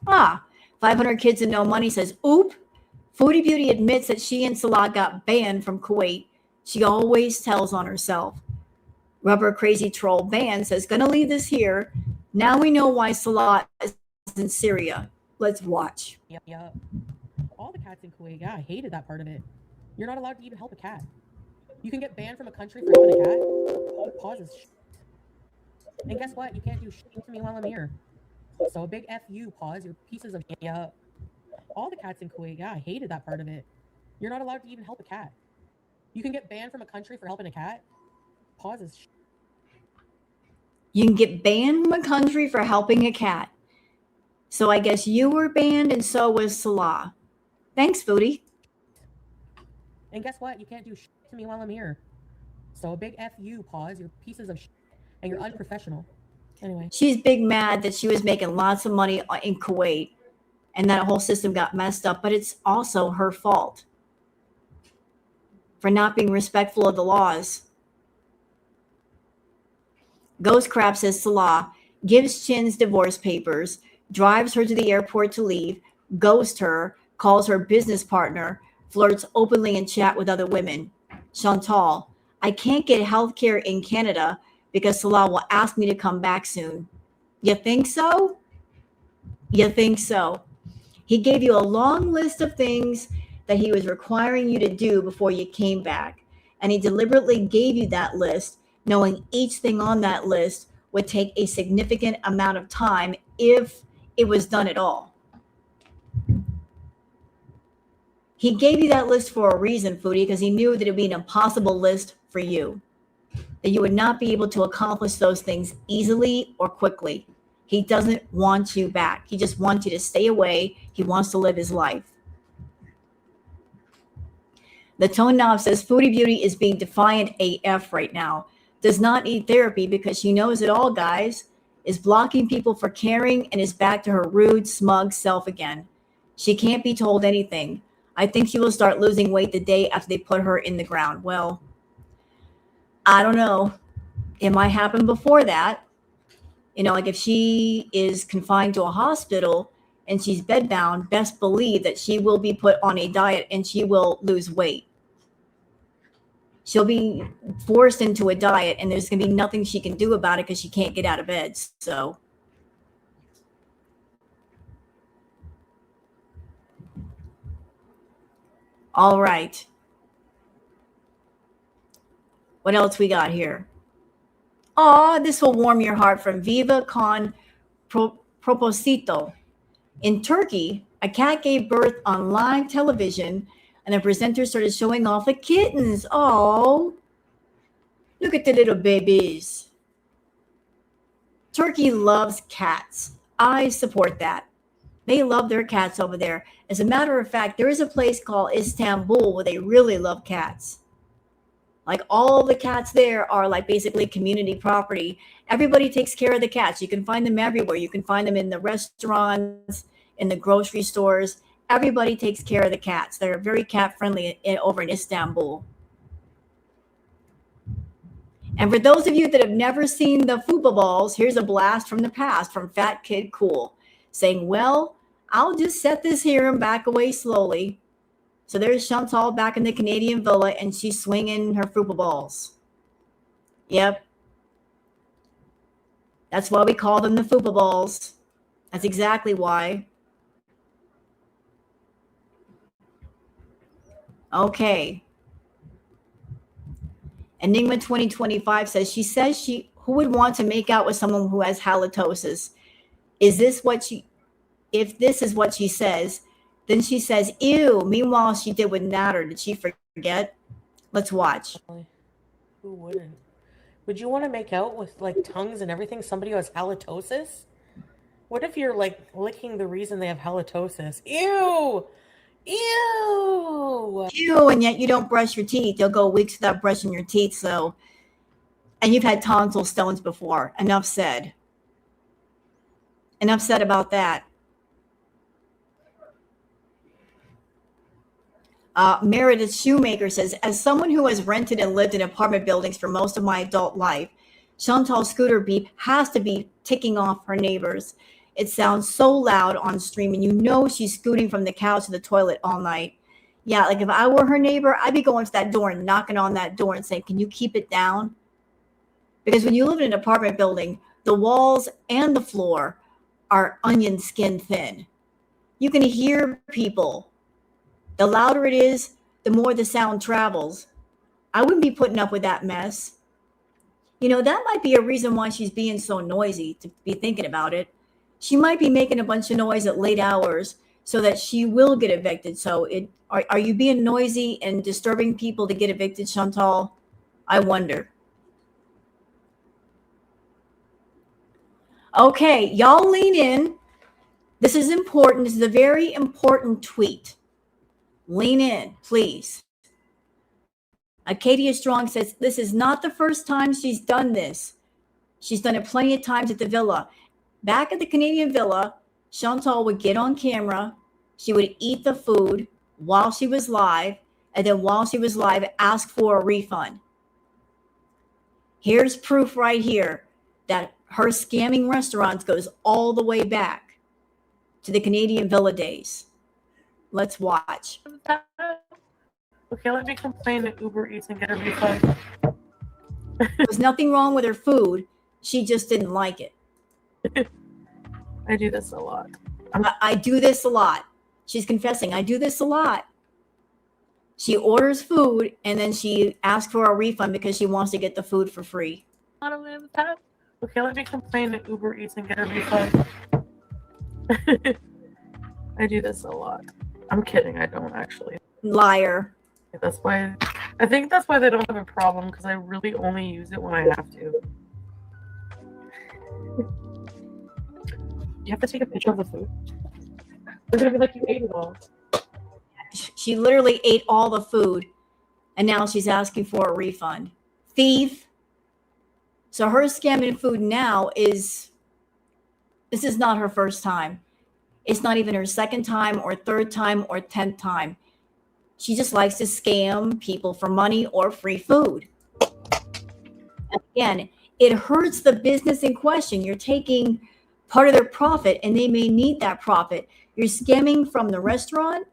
Speaker 1: 500 Kids and No Money says, oop. Foodie Beauty admits that she and Salah got banned from Kuwait. She always tells on herself. Rubber Crazy Troll Band says, gonna leave this here. Now we know why Salah is in Syria. Let's watch.
Speaker 3: Yep. All the cats in Kuwait, yeah, I hated that part of it. You're not allowed to even help a cat. You can get banned from a country for helping a cat. Pauses. And guess what? You can't do shit to me while I'm here. So a big F you, pause, your pieces of yeah. All the cats in Kuwait, yeah, I hated that part of it. You're not allowed to even help a cat. You can get banned from a country for helping a cat. Pauses.
Speaker 1: You can get banned from a country for helping a cat. So I guess you were banned and so was Salah. Thanks, Foodie.
Speaker 3: And guess what? You can't do shit to me while I'm here. So a big F you, pause, your pieces of shit, and you're unprofessional. Anyway.
Speaker 1: She's big mad that she was making lots of money in Kuwait and that whole system got messed up, but it's also her fault for not being respectful of the laws. Ghost Crab says Salah gives Chin's divorce papers, drives her to the airport to leave, ghosts her, calls her business partner, flirts openly in chat with other women. Chantal, I can't get healthcare in Canada because Salah will ask me to come back soon. You think so? You think so? He gave you a long list of things that he was requiring you to do before you came back. And he deliberately gave you that list, knowing each thing on that list would take a significant amount of time if it was done at all. He gave you that list for a reason, Foodie, because he knew that it would be an impossible list for you, that you would not be able to accomplish those things easily or quickly. He doesn't want you back. He just wants you to stay away. He wants to live his life. The Tone Knob says Foodie Beauty is being defiant AF right now. Does not need therapy because she knows it all, guys. Is blocking people for caring and is back to her rude, smug self again. She can't be told anything. I think she will start losing weight the day after they put her in the ground. Well, I don't know. It might happen before that. You know, like if she is confined to a hospital and she's bedbound, best believe that she will be put on a diet and she will lose weight. She'll be forced into a diet and there's going to be nothing she can do about it because she can't get out of bed. So all right. What else we got here? Oh, this will warm your heart from Viva con Proposito. In Turkey, a cat gave birth on live television and the presenter started showing off the kittens. Oh, look at the little babies. Turkey loves cats. I support that. They love their cats over there. As a matter of fact, there is a place called Istanbul where they really love cats. Like all the cats there are like basically community property. Everybody takes care of the cats. You can find them everywhere. You can find them in the restaurants, in the grocery stores. Everybody takes care of the cats. They're very cat friendly over in Istanbul. And for those of you that have never seen the Fupa balls, here's a blast from the past from Fat Kid Cool saying, well, I'll just set this here and back away slowly. So there's Chantal back in the Canadian villa and she's swinging her Fupa balls. Yep. That's why we call them the Fupa balls. That's exactly why. Okay. Enigma 2025 says who would want to make out with someone who has halitosis? If this is what she says, then she says, ew. Meanwhile, she did with Natter. Did she forget? Let's watch.
Speaker 3: Who wouldn't? Would you want to make out with like tongues and everything? Somebody who has halitosis? What if you're like licking the reason they have halitosis? Ew! Ew!
Speaker 1: Ew, and yet you don't brush your teeth. You'll go weeks without brushing your teeth. So, and you've had tonsil stones before. Enough said. Enough said about that. Meredith Shoemaker says, as someone who has rented and lived in apartment buildings for most of my adult life, Chantal's scooter beep has to be ticking off her neighbors. It sounds so loud on stream, and you know she's scooting from the couch to the toilet all night. Yeah, like if I were her neighbor, I'd be going to that door and knocking on that door and saying, can you keep it down? Because when you live in an apartment building, The walls and the floor are onion skin thin. You can hear people. The louder it is, the more the sound travels. I wouldn't be putting up with that mess. That might be a reason why she's being so noisy, to be thinking about it. She might be making a bunch of noise at late hours so that she will get evicted. So are you being noisy and disturbing people to get evicted, Chantal? I wonder. Okay, y'all lean in. This is important. This is a very important tweet. Lean in, please. Acadia Strong says, this is not the first time she's done this. She's done it plenty of times at the villa. Back at the Canadian villa, Chantal would get on camera. She would eat the food while she was live. And then while she was live, ask for a refund. Here's proof right here that her scamming restaurants goes all the way back to the Canadian villa days. Let's watch.
Speaker 4: Okay, let me complain to Uber Eats and get a refund.
Speaker 1: There's nothing wrong with her food. She just didn't like it.
Speaker 4: I do this a lot.
Speaker 1: I do this a lot. She's confessing. I do this a lot. She orders food and then she asks for a refund because she wants to get the food for free.
Speaker 4: Okay, let me complain to Uber Eats and get a refund. I do this a lot. I'm kidding. I don't actually.
Speaker 1: Liar.
Speaker 4: I think that's why they don't have a problem, because I really only use it when I have to. You have to take a picture of the food. They're gonna be like, you ate it all.
Speaker 1: She literally ate all the food and now she's asking for a refund. Thief. So her scamming food now this is not her first time. It's not even her second time or third time or 10th time. She just likes to scam people for money or free food. Again, it hurts the business in question. You're taking part of their profit and they may need that profit. You're scamming from the restaurant.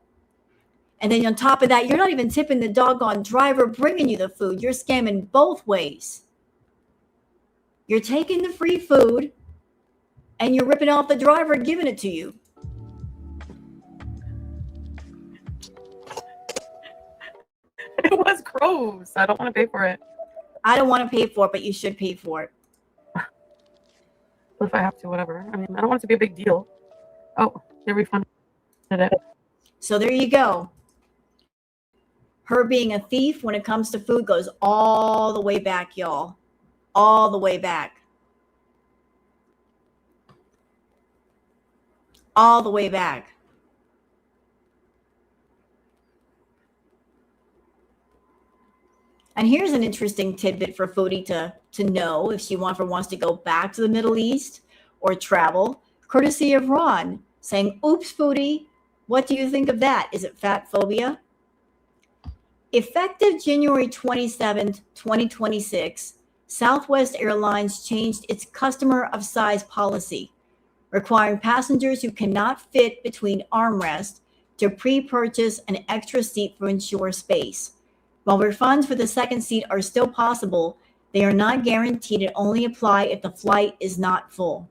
Speaker 1: And then on top of that, you're not even tipping the doggone driver bringing you the food. You're scamming both ways. You're taking the free food and you're ripping off the driver and giving it to you.
Speaker 4: It was gross. I don't want to pay for it.
Speaker 1: I don't want to pay for it, but you should pay for it.
Speaker 4: But if I have to, whatever. I mean, I don't want it to be a big deal. Oh, they refunded it.
Speaker 1: So there you go. Her being a thief when it comes to food goes all the way back, y'all. All the way back. All the way back. And here's an interesting tidbit for Foodie to know if she wants to go back to the Middle East or travel, courtesy of Ron, saying, oops, Foodie, what do you think of that? Is it fat phobia? Effective January 27th, 2026, Southwest Airlines changed its customer of size policy, requiring passengers who cannot fit between armrests to pre-purchase an extra seat to ensure space. While refunds for the second seat are still possible, they are not guaranteed and only apply if the flight is not full.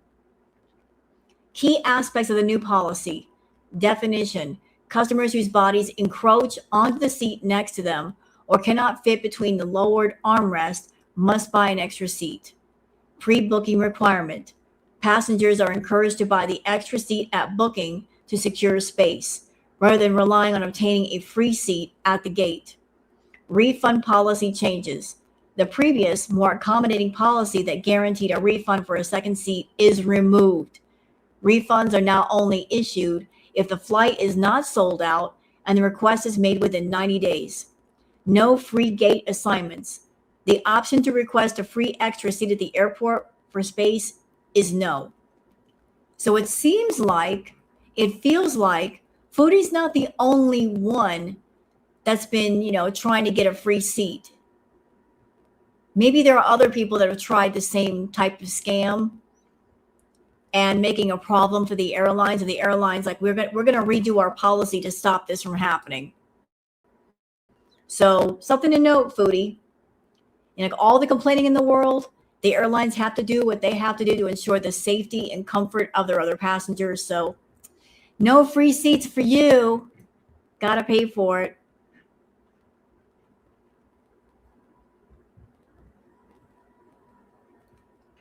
Speaker 1: Key aspects of the new policy. Definition: customers whose bodies encroach onto the seat next to them or cannot fit between the lowered armrest must buy an extra seat. Pre-booking requirement. Passengers are encouraged to buy the extra seat at booking to secure space, rather than relying on obtaining a free seat at the gate. Refund policy changes. The previous, more accommodating policy that guaranteed a refund for a second seat is removed. Refunds are now only issued if the flight is not sold out and the request is made within 90 days. No free gate assignments. The option to request a free extra seat at the airport for space is no. So it feels like Foodie's not the only one that's been, trying to get a free seat. Maybe there are other people that have tried the same type of scam and making a problem for the airlines, and the airlines like, we're going to redo our policy to stop this from happening. So something to note, Foodie. All the complaining in the world, The airlines have to do what they have to do to ensure the safety and comfort of their other passengers. So no free seats for you. Gotta pay for it.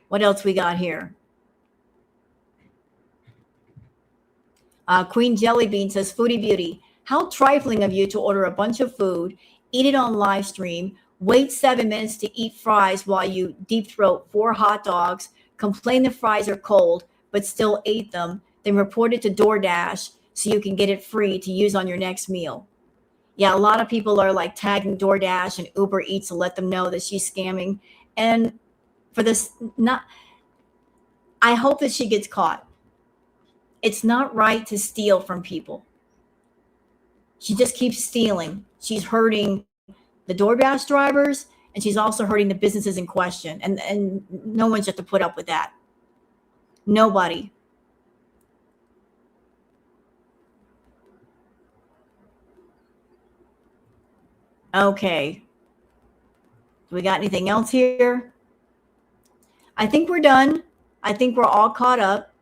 Speaker 1: What else we got here? Queen Jellybean says, Foodie Beauty, how trifling of you to order a bunch of food, eat it on live stream, wait 7 minutes to eat fries while you deep throat 4 hot dogs, complain the fries are cold, but still ate them, then report it to DoorDash so you can get it free to use on your next meal. Yeah, a lot of people are like tagging DoorDash and Uber Eats to let them know that she's scamming. And for this, I hope that she gets caught. It's not right to steal from people. She just keeps stealing. She's hurting the DoorDash drivers, and she's also hurting the businesses in question. And no one should have to put up with that. Nobody. Okay. Do we got anything else here? I think we're done. I think we're all caught up.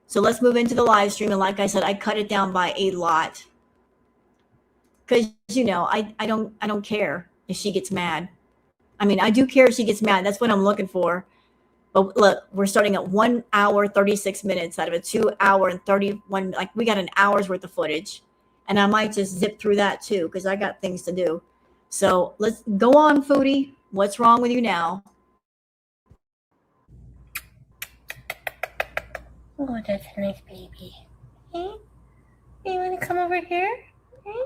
Speaker 1: So let's move into the live stream. And like I said, I cut it down by a lot. Because I don't care if she gets mad. I mean, I do care if she gets mad. That's what I'm looking for. But look, we're starting at 1 hour, 36 minutes out of a 2 hour and 31. Like we got an hour's worth of footage. And I might just zip through that too, because I got things to do. So let's go on, Foodie. What's wrong with you now?
Speaker 5: Oh, that's a nice baby. Hey? You want to come over here? Hey?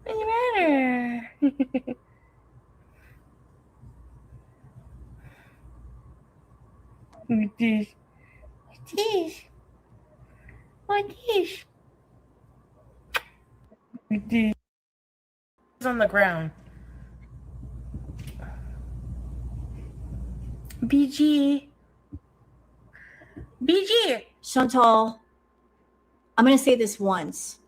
Speaker 5: What's the matter? What's this? What's this? What's this? What's this?
Speaker 3: It's on the ground.
Speaker 5: BG. BG.
Speaker 1: Chantal, I'm going to say this once.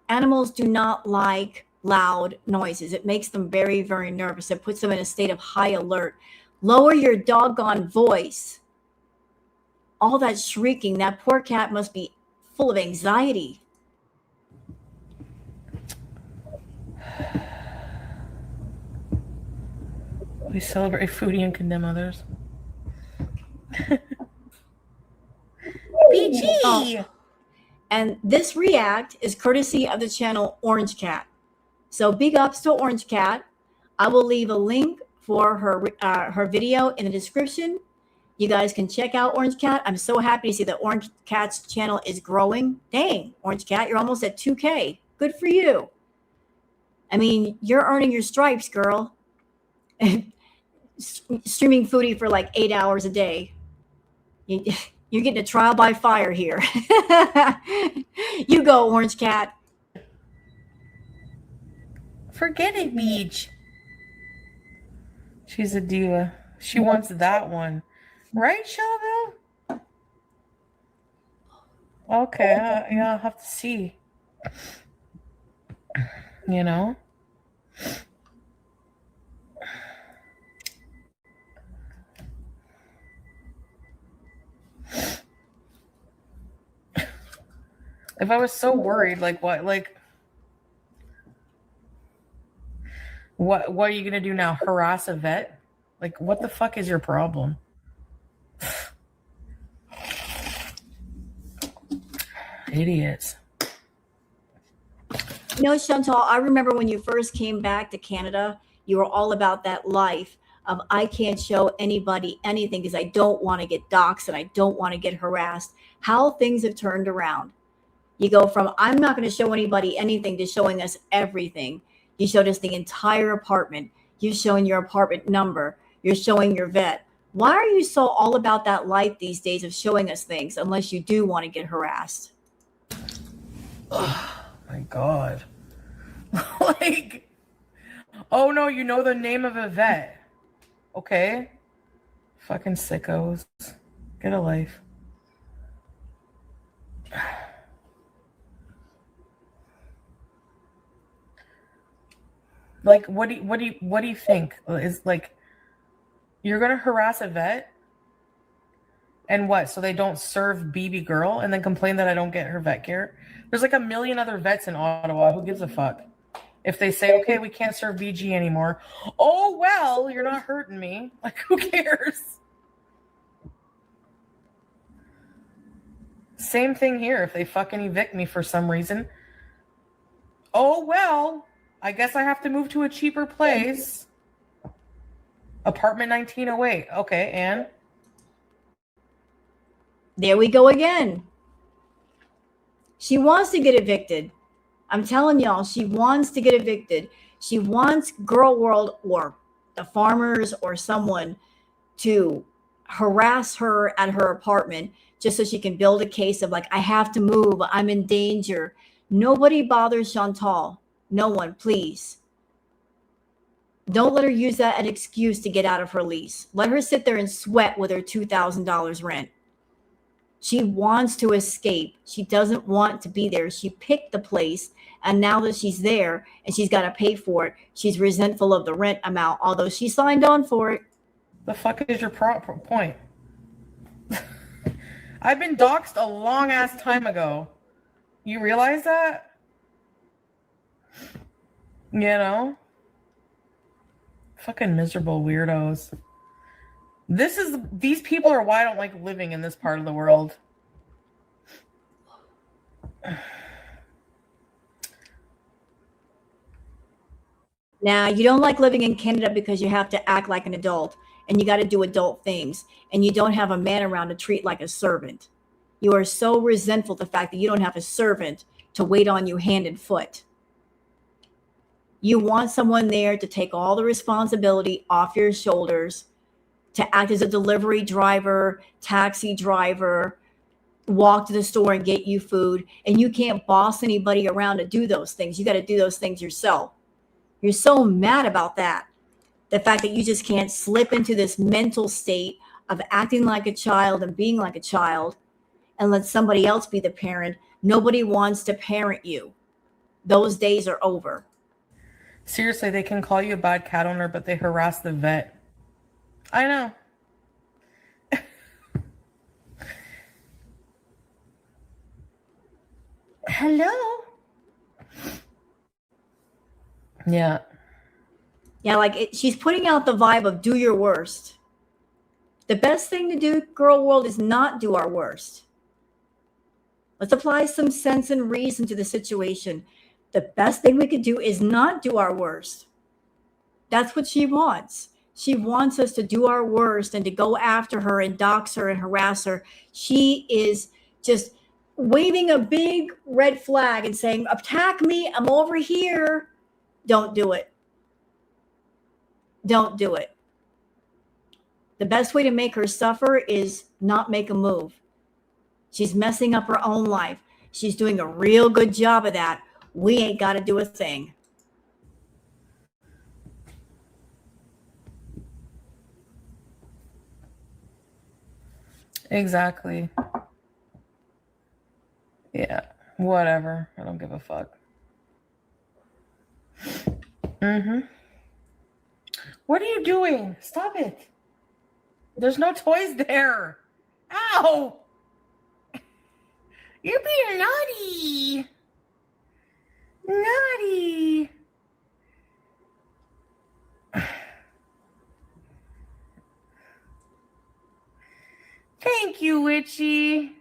Speaker 1: Animals do not like loud noises. It makes them very, very nervous. It puts them in a state of high alert. Lower your doggone voice. All that shrieking, that poor cat must be full of anxiety.
Speaker 3: We celebrate Foodie and condemn others.
Speaker 5: BG.
Speaker 1: Oh. And this react is courtesy of the channel Orange Cat. So big ups to Orange Cat. I will leave a link for her video in the description. You guys can check out Orange Cat. I'm so happy to see that Orange Cat's channel is growing. Dang, Orange Cat, you're almost at 2K. Good for you. I mean, you're earning your stripes, girl. Streaming Foodie for like 8 hours a day. You're getting a trial by fire here. You go, Orange Cat.
Speaker 3: Forget it, Beach. She's a diva. She wants that one. Right, Shelville? Okay, yeah, I'll have to see. You know? If I was so worried, what are you gonna do now? Harass a vet? Like, what the fuck is your problem? Idiots.
Speaker 1: Chantal, I remember when you first came back to Canada, you were all about that life of I can't show anybody anything because I don't want to get doxxed and I don't want to get harassed. How things have turned around. You go from I'm not going to show anybody anything to showing us everything. You showed us the entire apartment. You've shown your apartment number. You're showing your vet. Why are you so all about that life these days of showing us things unless you do want to get harassed?
Speaker 3: Oh my God. Oh no, you know the name of a vet. Okay? Fucking sickos. Get a life. What do you think? Is You're going to harass a vet? And what? So they don't serve BB girl and then complain that I don't get her vet care? There's like a million other vets in Ottawa. Who gives a fuck? If they say, okay, we can't serve BG anymore. Oh, well, you're not hurting me. Like, who cares? Same thing here. If they fucking evict me for some reason. Oh, well, I guess I have to move to a cheaper place. Apartment 1908. Okay, and?
Speaker 1: There we go again. She wants to get evicted. I'm telling y'all, she wants to get evicted. She wants Girl World or the farmers or someone to harass her at her apartment just so she can build a case of like, I have to move. I'm in danger. Nobody bothers Chantal. No one, please. Don't let her use that as an excuse to get out of her lease. Let her sit there and sweat with her $2,000 rent. She wants to escape. She doesn't want to be there. She picked the place, and now that she's there and she's got to pay for it, she's resentful of the rent amount, although she signed on for it.
Speaker 3: The fuck is your point? I've been doxxed a long ass time ago. You realize that? You know? Fucking miserable weirdos. These people are why I don't like living in this part of the world.
Speaker 1: Now, you don't like living in Canada because you have to act like an adult and you got to do adult things and you don't have a man around to treat like a servant. You are so resentful of the fact that you don't have a servant to wait on you hand and foot. You want someone there to take all the responsibility off your shoulders, to act as a delivery driver, taxi driver, walk to the store and get you food. And you can't boss anybody around to do those things. You got to do those things yourself. You're so mad about that. The fact that you just can't slip into this mental state of acting like a child and being like a child and let somebody else be the parent. Nobody wants to parent you. Those days are over.
Speaker 3: Seriously, they can call you a bad cat owner, but they harass the vet. I know. Hello? Yeah.
Speaker 1: Yeah, like she's putting out the vibe of do your worst. The best thing to do, girl world, is not do our worst. Let's apply some sense and reason to the situation. The best thing we could do is not do our worst. That's what she wants. She wants us to do our worst and to go after her and dox her and harass her. She is just waving a big red flag and saying, attack me, I'm over here. Don't do it. Don't do it. The best way to make her suffer is not make a move. She's messing up her own life. She's doing a real good job of that. We ain't got to do a thing.
Speaker 3: Exactly. Yeah, whatever. I don't give a fuck. What are you doing? Stop it. There's no toys there. Ow! You're being naughty. Naughty. Thank you, Witchy.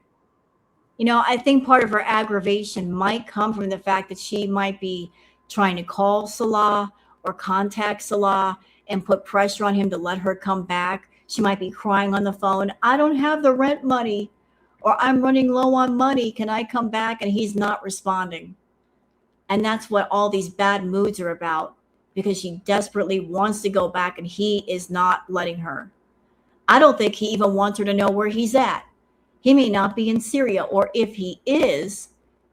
Speaker 1: You know, I think part of her aggravation might come from the fact that she might be trying to call Salah or contact Salah and put pressure on him to let her come back. She might be crying on the phone, I don't have the rent money, or I'm running low on money. Can I come back? And he's not responding. And that's what all these bad moods are about, because she desperately wants to go back and he is not letting her. I don't think he even wants her to know where he's at. He may not be in Syria, or if he is,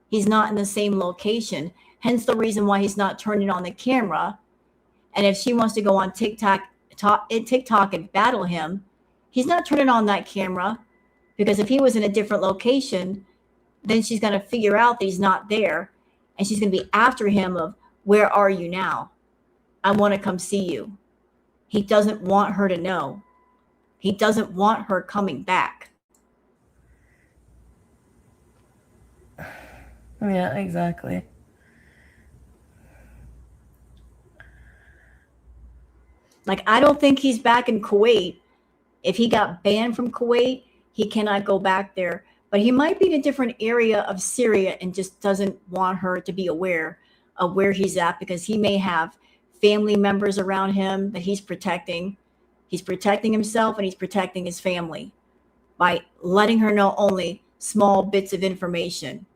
Speaker 1: he's not in the same location. Hence the reason why he's not turning on the camera. And if she wants to go on TikTok and battle him, he's not turning on that camera, because if he was in a different location, then she's going to figure out that he's not there. And she's going to be after him of, where are you now? I want to come see you. He doesn't want her to know. He doesn't want her coming back.
Speaker 5: Yeah, exactly.
Speaker 1: Like, I don't think he's back in Kuwait. If he got banned from Kuwait, he cannot go back there. But he might be in a different area of Syria and just doesn't want her to be aware of where he's at, because he may have family members around him that he's protecting. He's protecting himself and he's protecting his family by letting her know only small bits of information.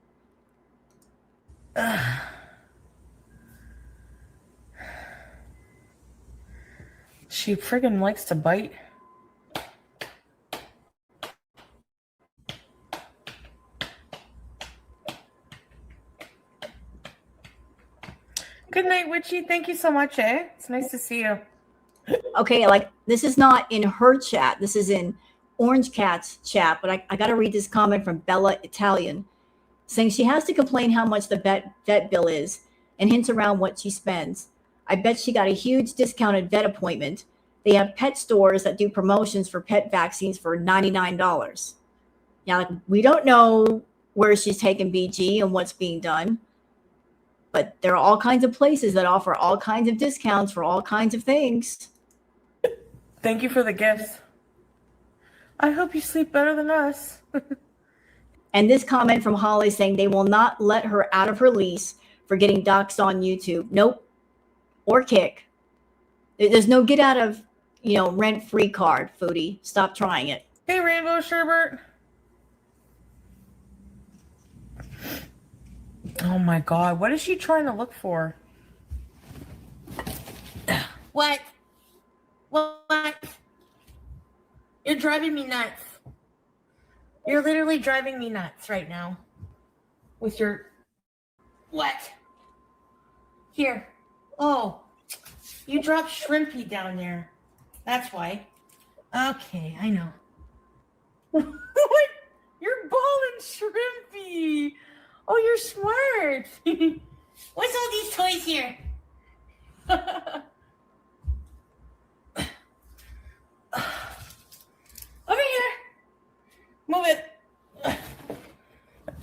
Speaker 5: She friggin' likes to bite. Good night, Witchy. Thank you so much, eh? It's nice to see you.
Speaker 1: Okay, like, this is not in her chat. This is in Orange Cat's chat. But I got to read this comment from Bella Italian, saying she has to complain how much the vet bill is and hints around what she spends. I bet she got a huge discounted vet appointment. They have pet stores that do promotions for pet vaccines for $99. Now, like, we don't know where she's taking BG and what's being done, but there are all kinds of places that offer all kinds of discounts for all kinds of things.
Speaker 5: Thank you for the gifts. I hope you sleep better than us.
Speaker 1: And this comment from Holly saying they will not let her out of her lease for getting doxxed on YouTube. Nope. Or kick. There's no get out of, rent-free card, Foodie. Stop trying it.
Speaker 5: Hey, Rainbow Sherbert. Oh my God, what is she trying to look for? What? What? You're driving me nuts. You're literally driving me nuts right now. With your... What? Here. Oh. You dropped Shrimpy down there. That's why. Okay, I know. What? You're balling Shrimpy. Oh, you're smart. What's all these toys here? Over here. Move it.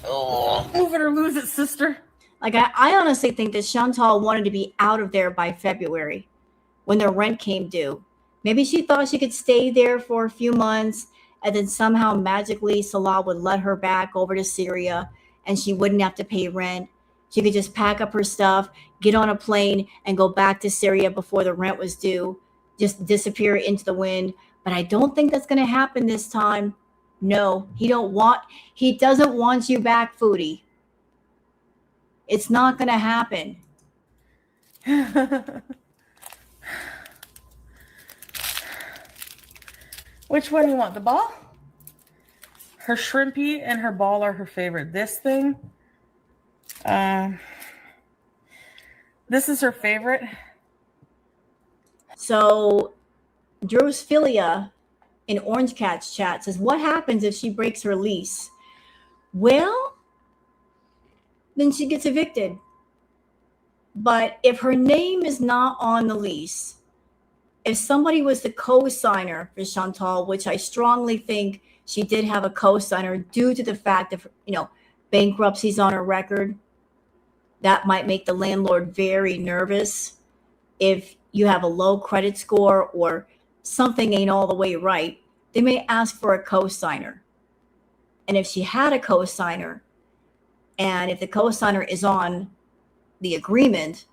Speaker 5: Oh, move it or lose it, sister.
Speaker 1: Like, I honestly think that Chantal wanted to be out of there by February when their rent came due. Maybe she thought she could stay there for a few months and then somehow magically Salah would let her back over to Syria and she wouldn't have to pay rent. She could just pack up her stuff, get on a plane, and go back to Syria before the rent was due, just disappear into the wind. But I don't think that's going to happen this time. No, he doesn't want you back, Foodie. It's not going to happen.
Speaker 5: Which one do you want? The ball? Her Shrimpy and her ball are her favorite. This thing, this is her favorite.
Speaker 1: So Drusophilia in Orange Cat's chat says, what happens if she breaks her lease? Well, then she gets evicted. But if her name is not on the lease, if somebody was the co-signer for Chantal, which I strongly think she did have a co-signer due to the fact of, bankruptcies on her record, that might make the landlord very nervous. If you have a low credit score or something ain't all the way right, they may ask for a co-signer. And if she had a co-signer, and if the co-signer is on the agreement,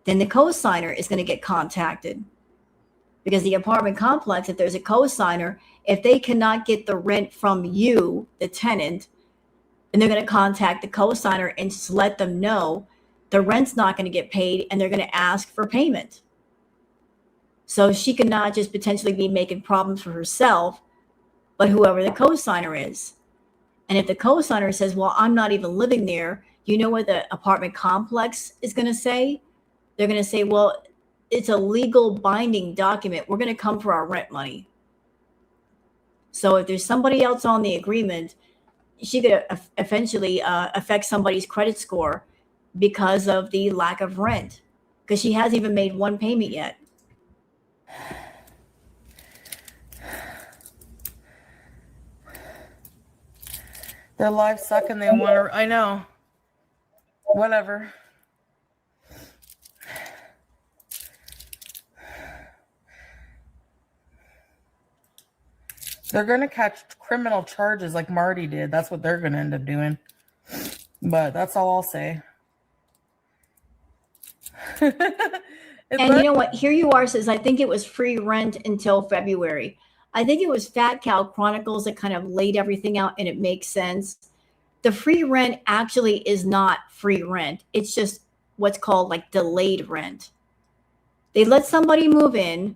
Speaker 1: then the co-signer is going to get contacted. Because the apartment complex, if there's a co-signer, if they cannot get the rent from you, the tenant, then they're going to contact the co-signer and just let them know the rent's not going to get paid and they're going to ask for payment. So she could not just potentially be making problems for herself, but whoever the co-signer is. And if the co-signer says, well, I'm not even living there, you know what the apartment complex is going to say? They're going to say, well, it's a legal binding document. We're going to come for our rent money. So if there's somebody else on the agreement, she could eventually affect somebody's credit score because of the lack of rent, because she hasn't even made one payment yet.
Speaker 3: Their lives suck and they want to. I know. Whatever. They're going to catch criminal charges like Marty did. That's what they're going to end up doing. But that's all I'll say.
Speaker 1: And you know what? Here you are says, I think it was free rent until February. I think it was Fat Cow Chronicles that kind of laid everything out and it makes sense. The free rent actually is not free rent. It's just what's called like delayed rent. They let somebody move in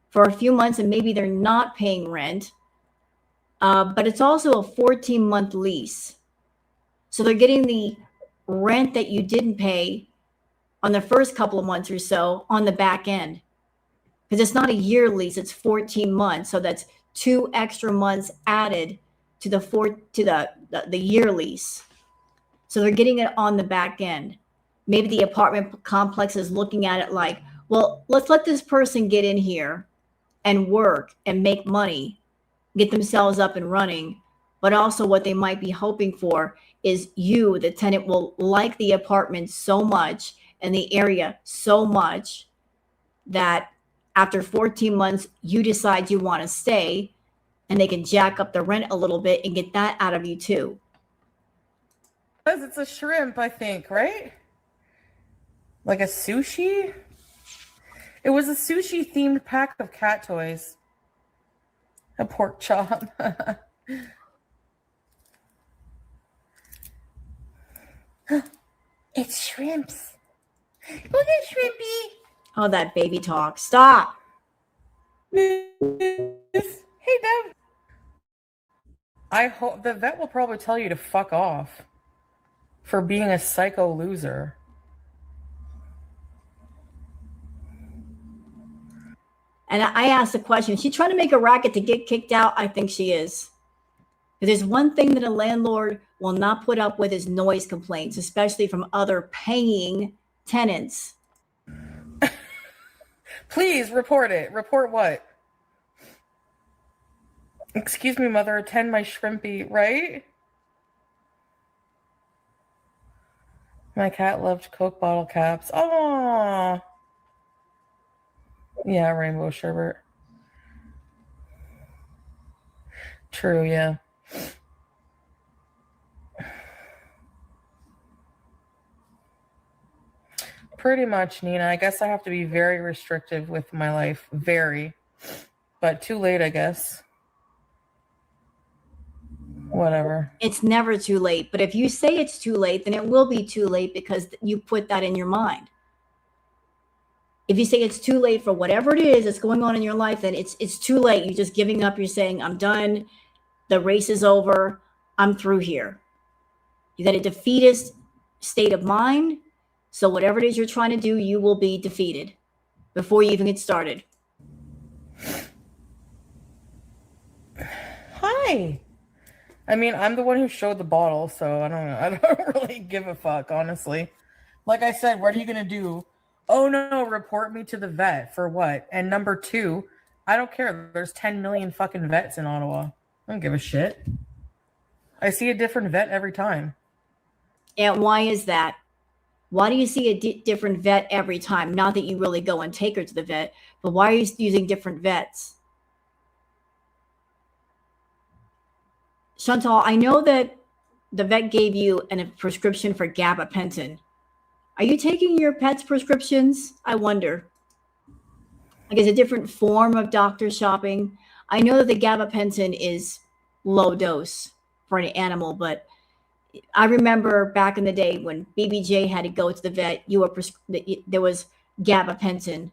Speaker 1: for a few months and maybe they're not paying rent, but it's also a 14-month lease. So they're getting the rent that you didn't pay on the first couple of months or so on the back end. Because it's not a year lease, it's 14 months. So that's 2 extra months added to the year lease. So they're getting it on the back end. Maybe the apartment complex is looking at it like, well, let's let this person get in here and work and make money, get themselves up and running. But also what they might be hoping for is you, the tenant, will like the apartment so much and the area so much that after 14 months, you decide you want to stay and they can jack up the rent a little bit and get that out of you too.
Speaker 3: Because it's a shrimp, I think, right? Like a sushi? It was a sushi themed pack of cat toys. A pork chop.
Speaker 5: It's shrimps. Look at Shrimpy.
Speaker 1: Oh, that baby talk. Stop.
Speaker 3: Hey, Deb. I hope the vet will probably tell you to fuck off for being a psycho loser.
Speaker 1: And I asked the question, is she trying to make a racket to get kicked out? I think she is. If there's one thing that a landlord will not put up with is noise complaints, especially from other paying tenants.
Speaker 3: Please report it. Report what? Excuse me, mother, attend my shrimpy, right? My cat loved Coke bottle caps. Oh, yeah, rainbow sherbet. True, yeah. Pretty much, Nina. I guess I have to be very restrictive with my life. Very. But too late, I guess. Whatever.
Speaker 1: It's never too late. But if you say it's too late, then it will be too late because you put that in your mind. If you say it's too late for whatever it is that's going on in your life, then it's too late. You're just giving up. You're saying, I'm done. The race is over. I'm through here. You got a defeatist state of mind. So whatever it is you're trying to do, you will be defeated before you even get started.
Speaker 3: Hi. I mean, I'm the one who showed the bottle, so I don't know. I don't really give a fuck, honestly. Like I said, what are you going to do? Oh, no, report me to the vet for what? And number 2, I don't care. There's 10 million fucking vets in Ottawa. I don't give a shit. I see a different vet every time.
Speaker 1: And why is that? Why do you see a different vet every time? Not that you really go and take her to the vet, but why are you using different vets? Chantal, I know that the vet gave you a prescription for gabapentin. Are you taking your pet's prescriptions? I wonder. Like, it's a different form of doctor shopping. I know that the gabapentin is low dose for an animal, but I remember back in the day when BBJ had to go to the vet, there was gabapentin.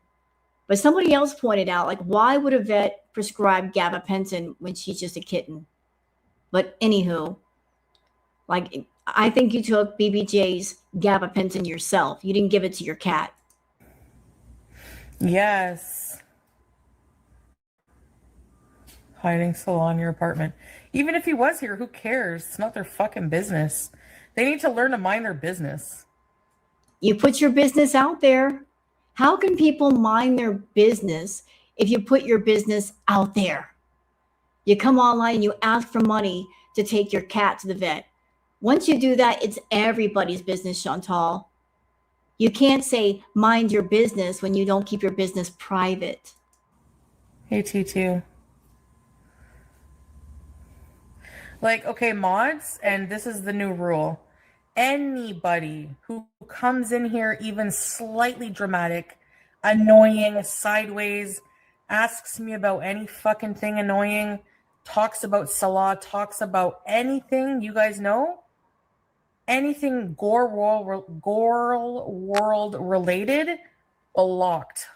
Speaker 1: But somebody else pointed out, like, why would a vet prescribe gabapentin when she's just a kitten? But anywho, like, I think you took BBJ's gabapentin yourself. You didn't give it to your cat.
Speaker 3: Yes. Hiding Salah in your apartment. Even if he was here, who cares? It's not their fucking business. They need to learn to mind their business.
Speaker 1: You put your business out there. How can people mind their business if you put your business out there? You come online and you ask for money to take your cat to the vet. Once you do that, it's everybody's business, Chantal. You can't say mind your business when you don't keep your business private.
Speaker 3: Hey, T2. Like, okay, mods, and this is the new rule. Anybody who comes in here even slightly dramatic, annoying, sideways, asks me about any fucking thing annoying, talks about Salah, talks about anything you guys know, anything gore world related, blocked.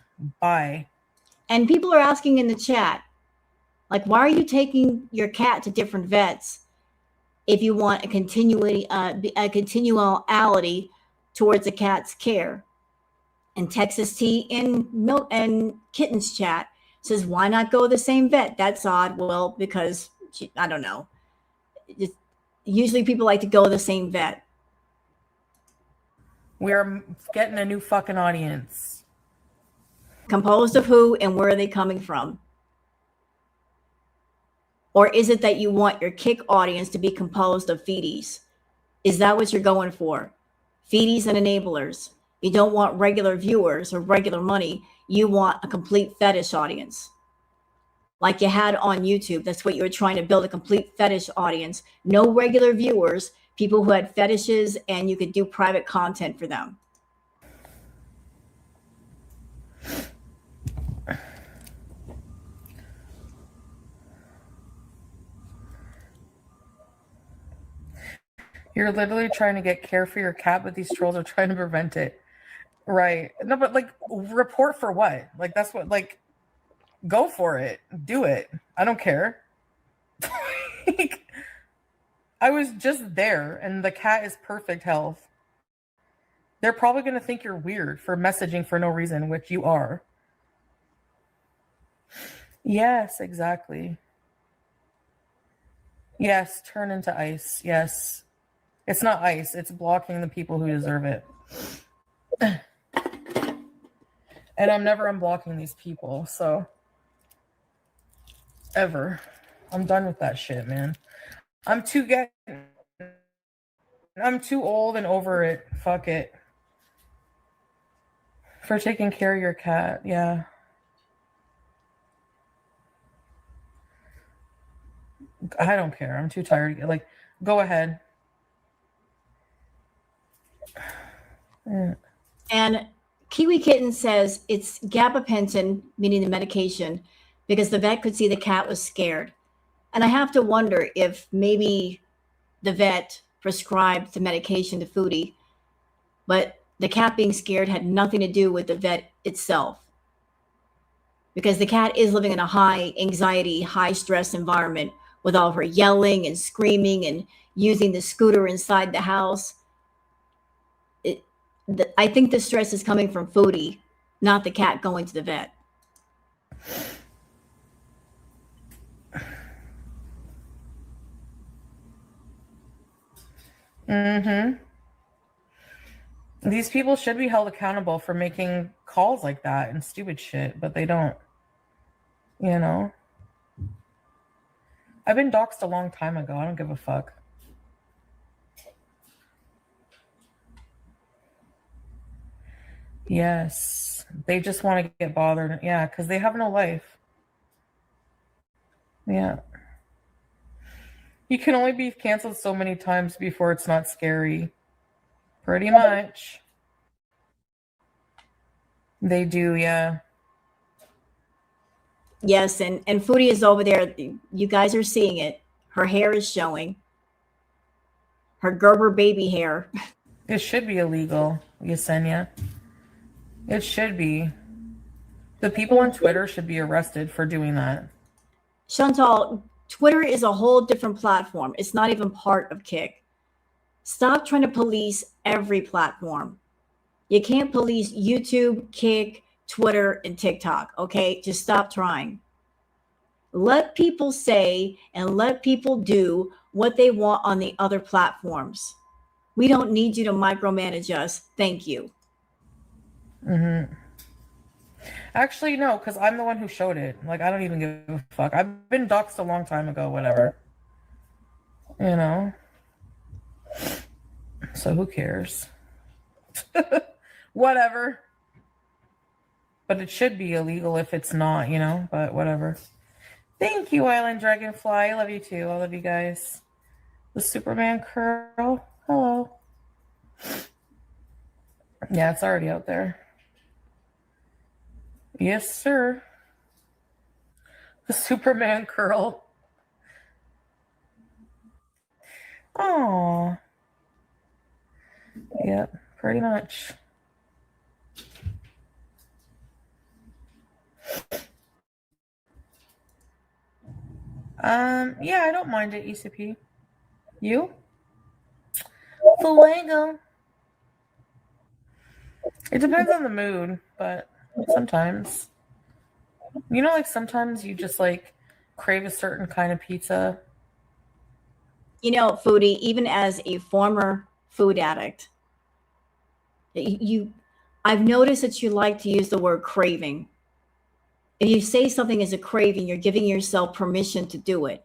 Speaker 3: Bye.
Speaker 1: And people are asking in the chat, like, why are you taking your cat to different vets if you want a continuality towards the cat's care? And Texas Tea and Kitten's chat says, why not go to the same vet? That's odd. Well, because I don't know. Usually people like to go to the same vet.
Speaker 3: We're getting a new fucking audience.
Speaker 1: Composed of who and where are they coming from? Or is it that you want your kick audience to be composed of feedies? Is that what you're going for? Feedies and enablers. You don't want regular viewers or regular money. You want a complete fetish audience. Like you had on YouTube. That's what you were trying to build, a complete fetish audience. No regular viewers, people who had fetishes, and you could do private content for them.
Speaker 3: You're literally trying to get care for your cat, but these trolls are trying to prevent it. Right. No, but like, report for what? Like, that's what, like, go for it. Do it. I don't care. Like, I was just there and the cat is perfect health. They're probably going to think you're weird for messaging for no reason, which you are. Yes, exactly. Yes, turn into ice. Yes. It's not ice. It's blocking the people who deserve it. And I'm never unblocking these people, so. Ever. I'm done with that shit, man. I'm too old and over it. Fuck it. For taking care of your cat, yeah. I don't care. I'm too tired. Like, go ahead.
Speaker 1: And Kiwi Kitten says it's gabapentin, meaning the medication, because the vet could see the cat was scared. And I have to wonder if maybe the vet prescribed the medication to Foodie, but the cat being scared had nothing to do with the vet itself. Because the cat is living in a high anxiety, high stress environment with all of her yelling and screaming and using the scooter inside the house. I think the stress is coming from Foodie, not the cat going to the vet.
Speaker 3: Mm-hmm. These people should be held accountable for making calls like that and stupid shit, but they don't. You know? I've been doxxed a long time ago. I don't give a fuck. Yes. They just want to get bothered. Yeah, because they have no life. Yeah. You can only be canceled so many times before it's not scary. Pretty much. They do, yeah.
Speaker 1: Yes, and Foodie is over there. You guys are seeing it. Her hair is showing. Her Gerber baby hair.
Speaker 3: It should be illegal, Yesenia. It should be. The people on Twitter should be arrested for doing that.
Speaker 1: Chantal, Twitter is a whole different platform. It's not even part of Kick. Stop trying to police every platform. You can't police YouTube, Kick, Twitter, and TikTok, okay? Just stop trying. Let people say and let people do what they want on the other platforms. We don't need you to micromanage us. Thank you.
Speaker 3: Mm-hmm. Actually, no, because I'm the one who showed it. Like, I don't even give a fuck. I've been doxxed a long time ago, whatever. You know? So who cares? Whatever. But it should be illegal if it's not, you know? But whatever. Thank you, Island Dragonfly. I love you too. I love you guys. The Superman curl. Hello. Yeah, it's already out there. Yes, sir. The Superman curl. Oh. Yep, pretty much. Yeah, I don't mind it, ECP. You? Fuego. It depends on the mood, but sometimes. You know, like sometimes you just like crave a certain kind of pizza.
Speaker 1: You know, Foodie, even as a former food addict, I've noticed that you like to use the word craving. If you say something is a craving, you're giving yourself permission to do it.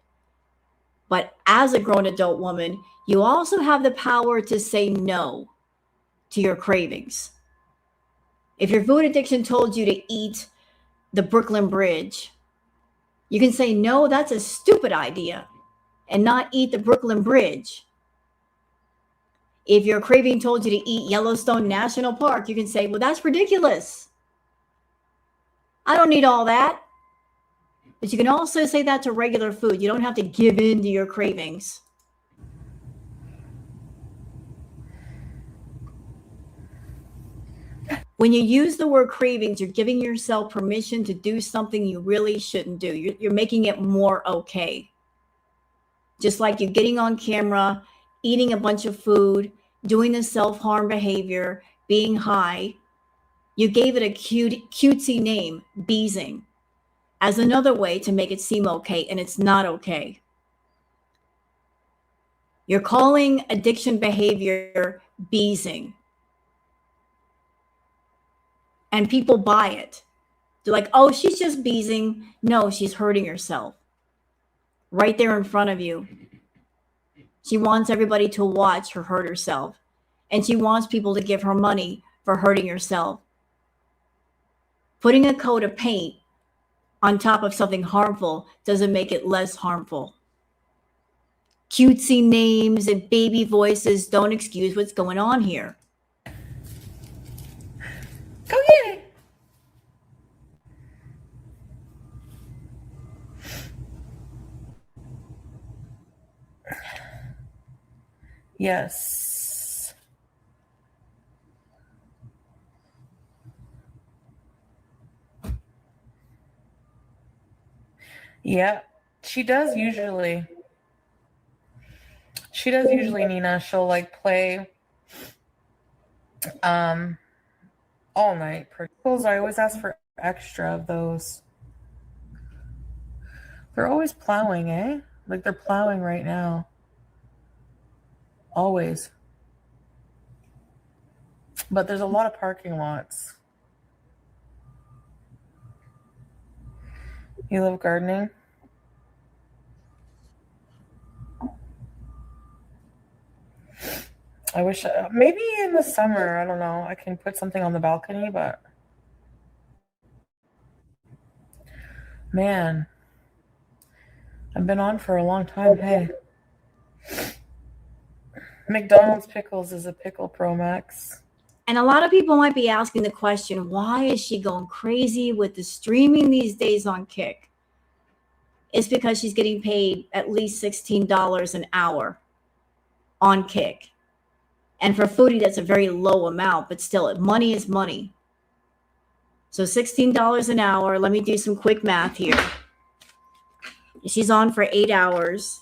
Speaker 1: But as a grown adult woman, you also have the power to say no to your cravings. If your food addiction told you to eat the Brooklyn Bridge, you can say, no, that's a stupid idea, and not eat the Brooklyn Bridge. If your craving told you to eat Yellowstone National Park, you can say, well, that's ridiculous. I don't need all that. But you can also say that to regular food. You don't have to give in to your cravings. When you use the word cravings, you're giving yourself permission to do something you really shouldn't do. You're making it more okay. Just like you getting on camera, eating a bunch of food, doing the self-harm behavior, being high. You gave it a cutesy name, beezing, as another way to make it seem okay, and it's not okay. You're calling addiction behavior beezing. And people buy it. They're like, oh, she's just beezing. No, she's hurting herself. Right there in front of you. She wants everybody to watch her hurt herself. And she wants people to give her money for hurting herself. Putting a coat of paint on top of something harmful doesn't make it less harmful. Cutesy names and baby voices don't excuse what's going on here.
Speaker 3: Go get it. Yes. Yeah, she does usually. She does usually, Nina. She'll like play all night. I always ask for extra of those. They're always plowing, eh? Like they're plowing right now. Always. But there's a lot of parking lots. You love gardening? I wish, maybe in the summer, I don't know, I can put something on the balcony, but man, I've been on for a long time. Hey, McDonald's pickles is a pickle Pro Max.
Speaker 1: And a lot of people might be asking the question, why is she going crazy with the streaming these days on Kick? It's because she's getting paid at least $16 an hour on Kick. And for Foodie, that's a very low amount, but still, money is money. So $16 an hour. Let me do some quick math here. She's on for 8 hours.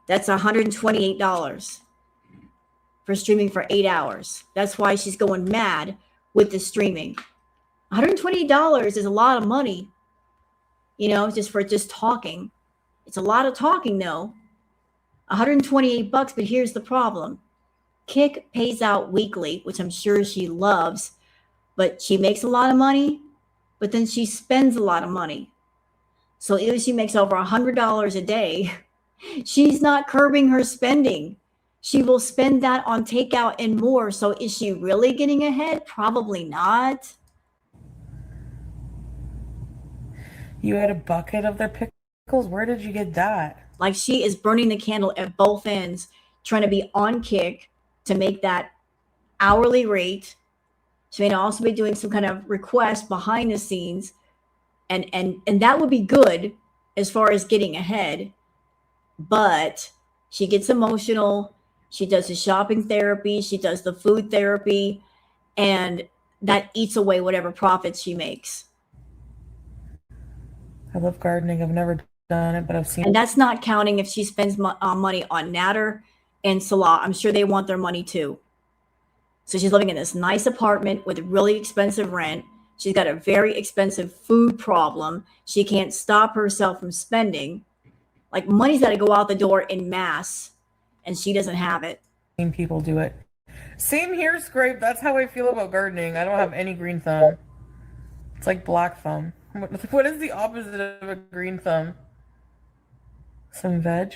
Speaker 1: That's $128 for streaming for 8 hours. That's why she's going mad with the streaming. $128 is a lot of money, you know, just talking. It's a lot of talking though. $128, but here's the problem. Kick pays out weekly, which I'm sure she loves, but she makes a lot of money, but then she spends a lot of money. So even if she makes over $100 a day, she's not curbing her spending. She will spend that on takeout and more. So is she really getting ahead? Probably not.
Speaker 3: You had a bucket of their pickles? Where did you get that?
Speaker 1: Like, she is burning the candle at both ends, trying to be on kick to make that hourly rate. She may also be doing some kind of request behind the scenes, and that would be good as far as getting ahead. But she gets emotional. She does the shopping therapy. She does the food therapy, and that eats away whatever profits she makes.
Speaker 3: I love gardening. I've never done it, but I've seen.
Speaker 1: And that's not counting if she spends money on Natter and Salah. I'm sure they want their money too. So she's living in this nice apartment with really expensive rent. She's got a very expensive food problem. She can't stop herself from spending. Like, money's got to go out the door in mass, and she doesn't have it.
Speaker 3: Seen people do it. Same here, Scrape. That's how I feel about gardening. I don't have any green thumb. It's like black thumb. What is the opposite of a green thumb? Some veg.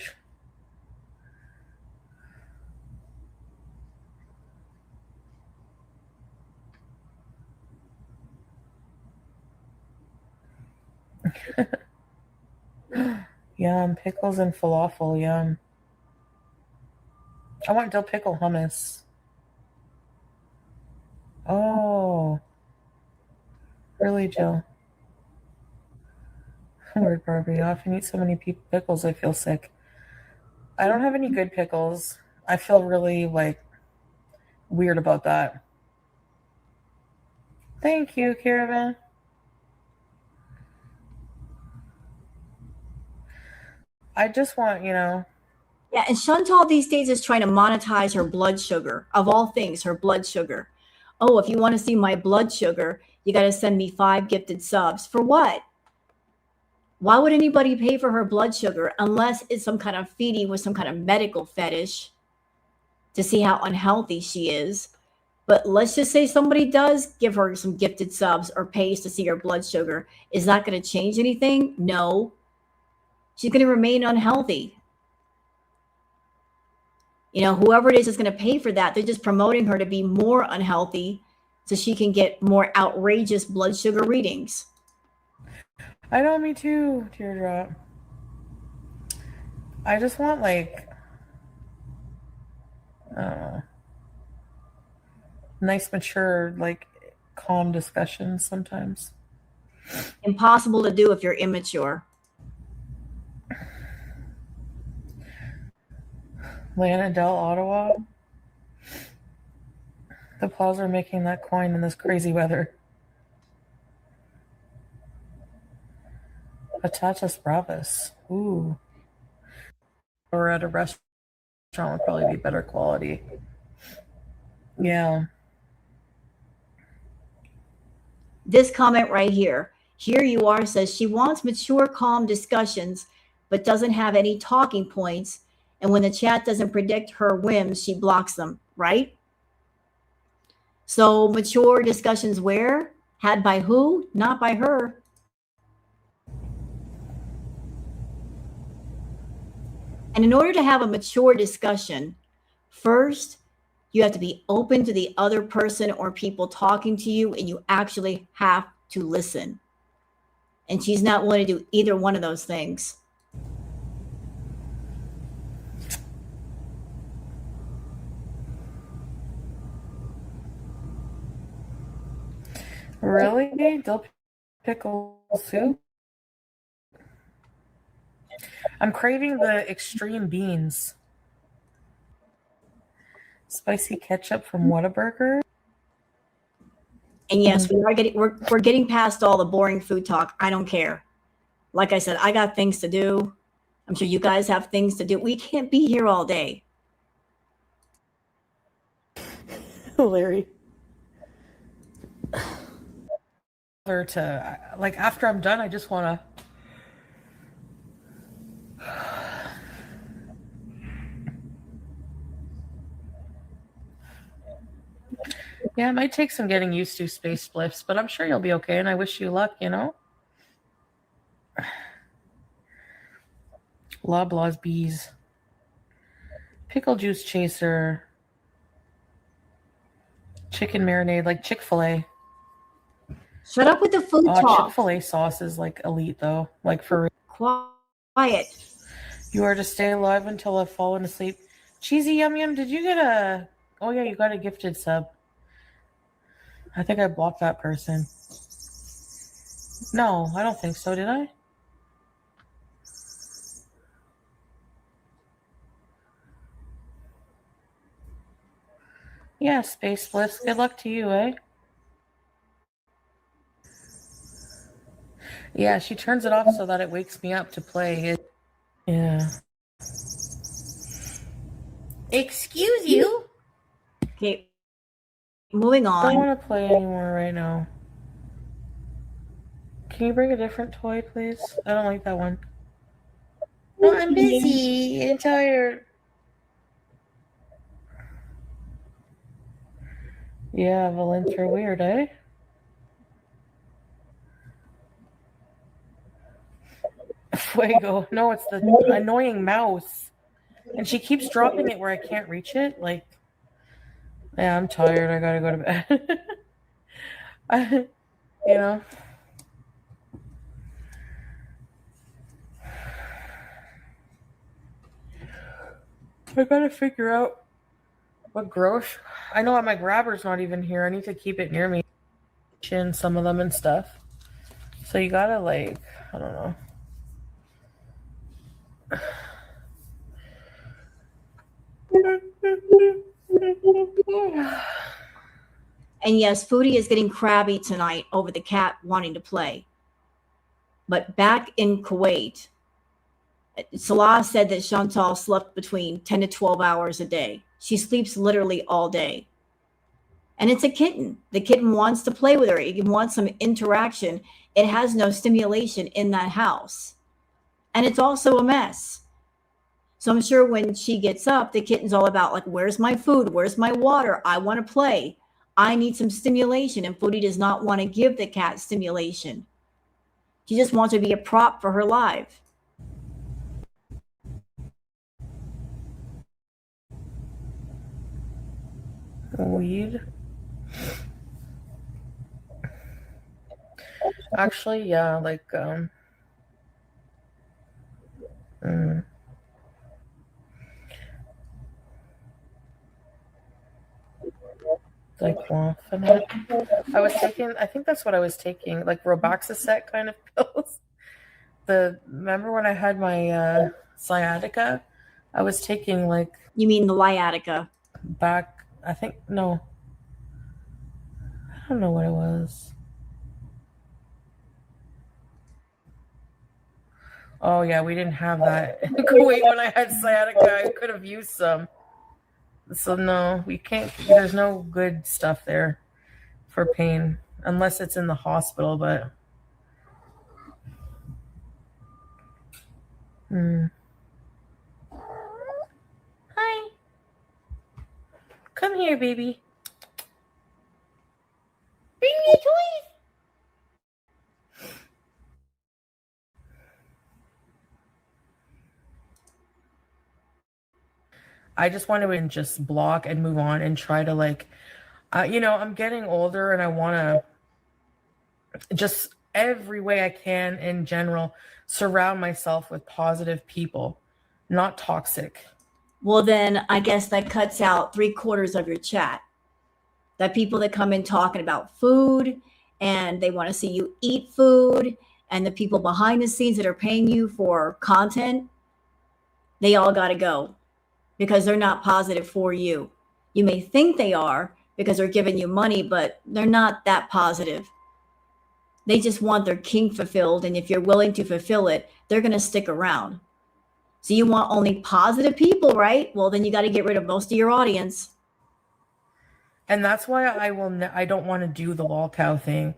Speaker 3: Yum. Pickles and falafel. Yum. I want dill pickle hummus. Oh. Really, Jill? Word, Barbie. I often eat so many pickles I feel sick. I don't have any good pickles. I feel really, like, weird about that. Thank you, Caravan. I just want,
Speaker 1: Yeah, and Chantal these days is trying to monetize her blood sugar. Of all things, her blood sugar. Oh, if you want to see my blood sugar, you got to send me 5 gifted subs. For what? Why would anybody pay for her blood sugar unless it's some kind of feeding with some kind of medical fetish to see how unhealthy she is? But let's just say somebody does give her some gifted subs or pays to see her blood sugar. Is that going to change anything? No. She's going to remain unhealthy. You know, whoever it is going to pay for that, they're just promoting her to be more unhealthy so she can get more outrageous blood sugar readings.
Speaker 3: I know, me too, Teardrop. I just want, like, nice, mature, like, calm discussions sometimes.
Speaker 1: Impossible to do if you're immature.
Speaker 3: Lana Del Ottawa. The paws are making that coin in this crazy weather. Patatas bravas. Ooh. Or at a restaurant would probably be better quality. Yeah.
Speaker 1: This comment right here. Here you are says she wants mature, calm discussions, but doesn't have any talking points. And when the chat doesn't predict her whims, she blocks them, right? So mature discussions where? Had by who? Not by her. And in order to have a mature discussion, first, you have to be open to the other person or people talking to you, and you actually have to listen. And she's not willing to do either one of those things.
Speaker 3: Really? Dill pickle soup? I'm craving the extreme beans. Spicy ketchup from Whataburger.
Speaker 1: And yes, we're getting past all the boring food talk. I don't care. Like I said, I got things to do. I'm sure you guys have things to do. We can't be here all day.
Speaker 3: Larry. To, like, after I'm done, I just want to. Yeah, it might take some getting used to, Space Spliffs, but I'm sure you'll be okay, and I wish you luck, you know? Blah blah's bees. Pickle juice chaser. Chicken marinade, like Chick-fil-A.
Speaker 1: Shut up with the food talk.
Speaker 3: Chick-fil-A sauce is like elite though. Like for real.
Speaker 1: Quiet.
Speaker 3: You are to stay alive until I've fallen asleep. Cheesy Yum Yum, did you get a... Oh yeah, you got a gifted sub. I think I blocked that person. No, I don't think so, did I? Yeah, Space Bliss. Good luck to you, eh? Yeah, she turns it off so that it wakes me up to play. Yeah.
Speaker 5: Excuse you?
Speaker 1: Okay. Moving
Speaker 3: I
Speaker 1: on.
Speaker 3: don't want to play anymore right now. Can you bring a different toy, please? I don't like that one.
Speaker 5: No, I'm busy and tired.
Speaker 3: Yeah, Valentra, weird, eh? Fuego. No, it's the annoying mouse. And she keeps dropping it where I can't reach it. Like, yeah, I'm tired. I gotta go to bed. You know? I gotta figure out what gross. I know my grabber's not even here. I need to keep it near me. Chin some of them and stuff. So you gotta like, I don't know.
Speaker 1: And yes, Foodie is getting crabby tonight over the cat wanting to play. But back in Kuwait, Salah said that Chantal slept between 10 to 12 hours a day. She sleeps literally all day. And it's a kitten. The kitten wants to play with her. It wants some interaction. It has no stimulation in that house. And it's also a mess. So I'm sure when she gets up, the kitten's all about like, where's my food? Where's my water? I want to play. I need some stimulation. And Foodie does not want to give the cat stimulation. She just wants to be a prop for her life.
Speaker 3: Weed. Actually, yeah, like like Lofenet. I was taking, I think that's what I was taking, like Robaxacet kind of pills. Remember when I had my sciatica? I was taking like...
Speaker 1: You mean the Liatica?
Speaker 3: Back, I think, no. I don't know what it was. Oh yeah, we didn't have that in Kuwait when I had sciatica. I could have used some. So no, we can't. There's no good stuff there for pain unless it's in the hospital. But hi, come here, baby.
Speaker 5: Bring me toys.
Speaker 3: I just want to just block and move on and try to like, you know, I'm getting older and I want to just every way I can in general surround myself with positive people, not toxic.
Speaker 1: Well, then I guess that cuts out 3/4 of your chat. That people that come in talking about food and they want to see you eat food, and the people behind the scenes that are paying you for content, they all got to go because they're not positive for you. You may think they are because they're giving you money, but they're not that positive. They just want their kink fulfilled. And if you're willing to fulfill it, they're going to stick around. So you want only positive people, right? Well, then you got to get rid of most of your audience.
Speaker 3: And that's why I don't want to do the lol cow thing.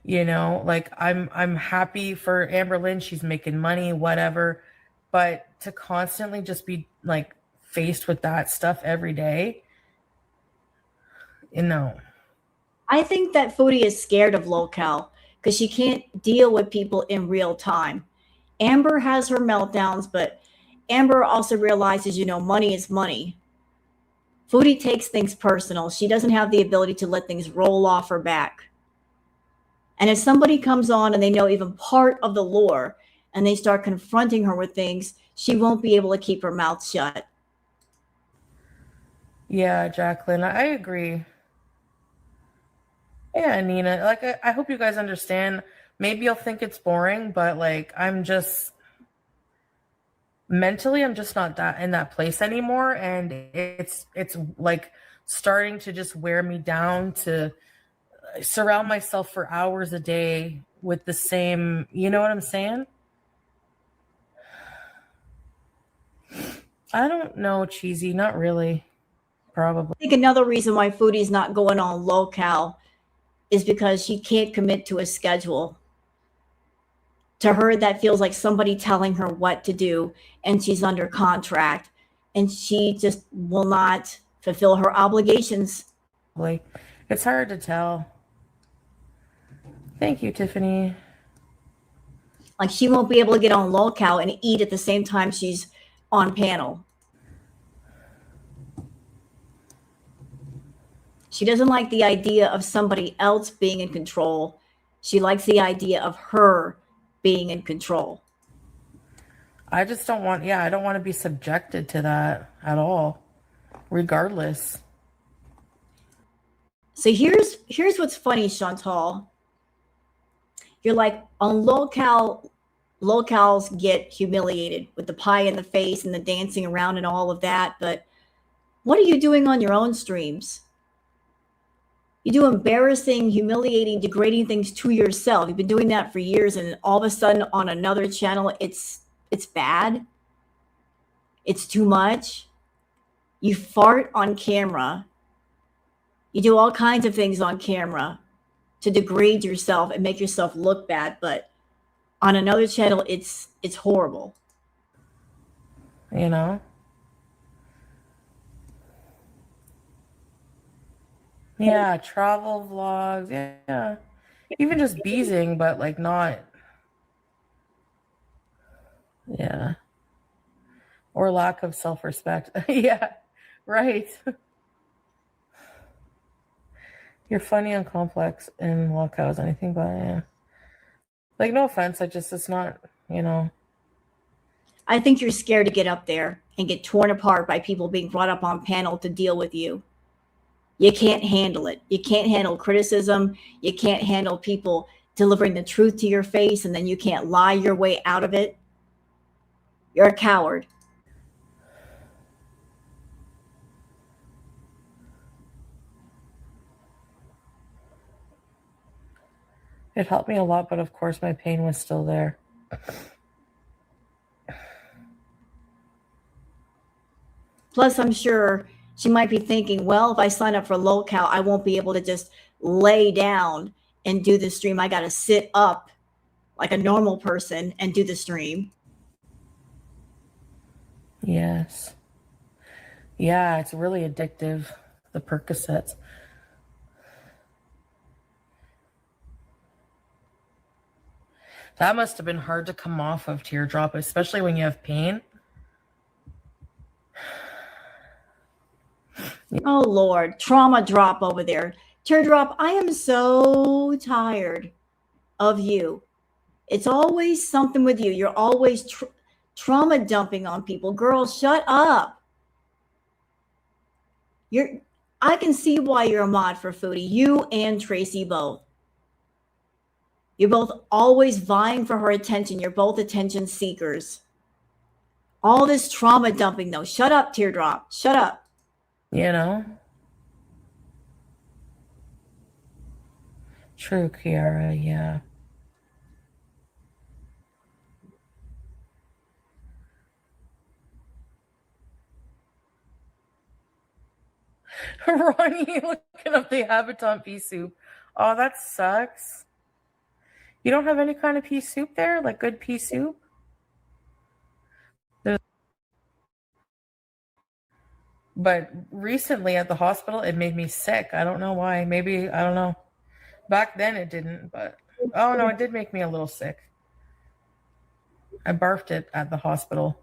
Speaker 3: You know, like I'm happy for Amber Lynn. She's making money, whatever. But to constantly just be like faced with that stuff every day, you know.
Speaker 1: I think that Foodie is scared of locale because she can't deal with people in real time. Amber has her meltdowns, but Amber also realizes, money is money. Foodie takes things personal. She doesn't have the ability to let things roll off her back. And if somebody comes on and they know even part of the lore and they start confronting her with things, she won't be able to keep her mouth shut.
Speaker 3: Yeah, Jacqueline, I agree. Yeah, Nina, like I hope you guys understand. Maybe you'll think it's boring, but like I'm just mentally I'm just not that in that place anymore, and it's like starting to just wear me down to surround myself for hours a day with the same, you know what I'm saying? I don't know, Cheesy, not really. Probably.
Speaker 1: I think another reason why Foodie's not going on low-cal is because she can't commit to a schedule. To her, that feels like somebody telling her what to do, and she's under contract, and she just will not fulfill her obligations.
Speaker 3: It's hard to tell. Thank you, Tiffany.
Speaker 1: Like, she won't be able to get on low-cal and eat at the same time she's on panel. She doesn't like the idea of somebody else being in control. She likes the idea of her being in control.
Speaker 3: I just don't want, I don't want to be subjected to that at all, regardless.
Speaker 1: So here's what's funny, Chantal. You're like, on low-cal, locals get humiliated with the pie in the face and the dancing around and all of that. But what are you doing on your own streams? You do embarrassing, humiliating, degrading things to yourself. You've been doing that for years, and all of a sudden on another channel, it's bad. It's too much. You fart on camera. You do all kinds of things on camera to degrade yourself and make yourself look bad. But on another channel, it's horrible.
Speaker 3: You know? Yeah, travel vlogs. Yeah. Even just beezing, but like not. Yeah. Or lack of self-respect. Yeah, right. You're funny and complex and walkouts, anything but, yeah. Like, no offense, it's not,
Speaker 1: I think you're scared to get up there and get torn apart by people being brought up on panel to deal with you. You can't handle it. You can't handle criticism. You can't handle people delivering the truth to your face, and then you can't lie your way out of it. You're a coward.
Speaker 3: It helped me a lot, but of course my pain was still there.
Speaker 1: Plus, I'm sure she might be thinking, well, if I sign up for low-cal, I won't be able to just lay down and do the stream. I got to sit up like a normal person and do the stream.
Speaker 3: Yes. Yeah, it's really addictive, the Percocets. That must have been hard to come off of, Teardrop, especially when you have pain.
Speaker 1: Oh, Lord. Trauma drop over there. Teardrop, I am so tired of you. It's always something with you. You're always trauma dumping on people. Girl, shut up. I can see why you're a mod for Foodie. You and Tracy both. You're both always vying for her attention. You're both attention seekers. All this trauma dumping, though. Shut up, Teardrop. Shut up.
Speaker 3: You know? True, Kiara, yeah. Ronnie looking up the Habitant pea soup. Oh, that sucks. You don't have any kind of pea soup there? Like good pea soup? But recently at the hospital, it made me sick. I don't know why. Maybe, I don't know. Back then it didn't, but oh no, it did make me a little sick. I barfed it at the hospital.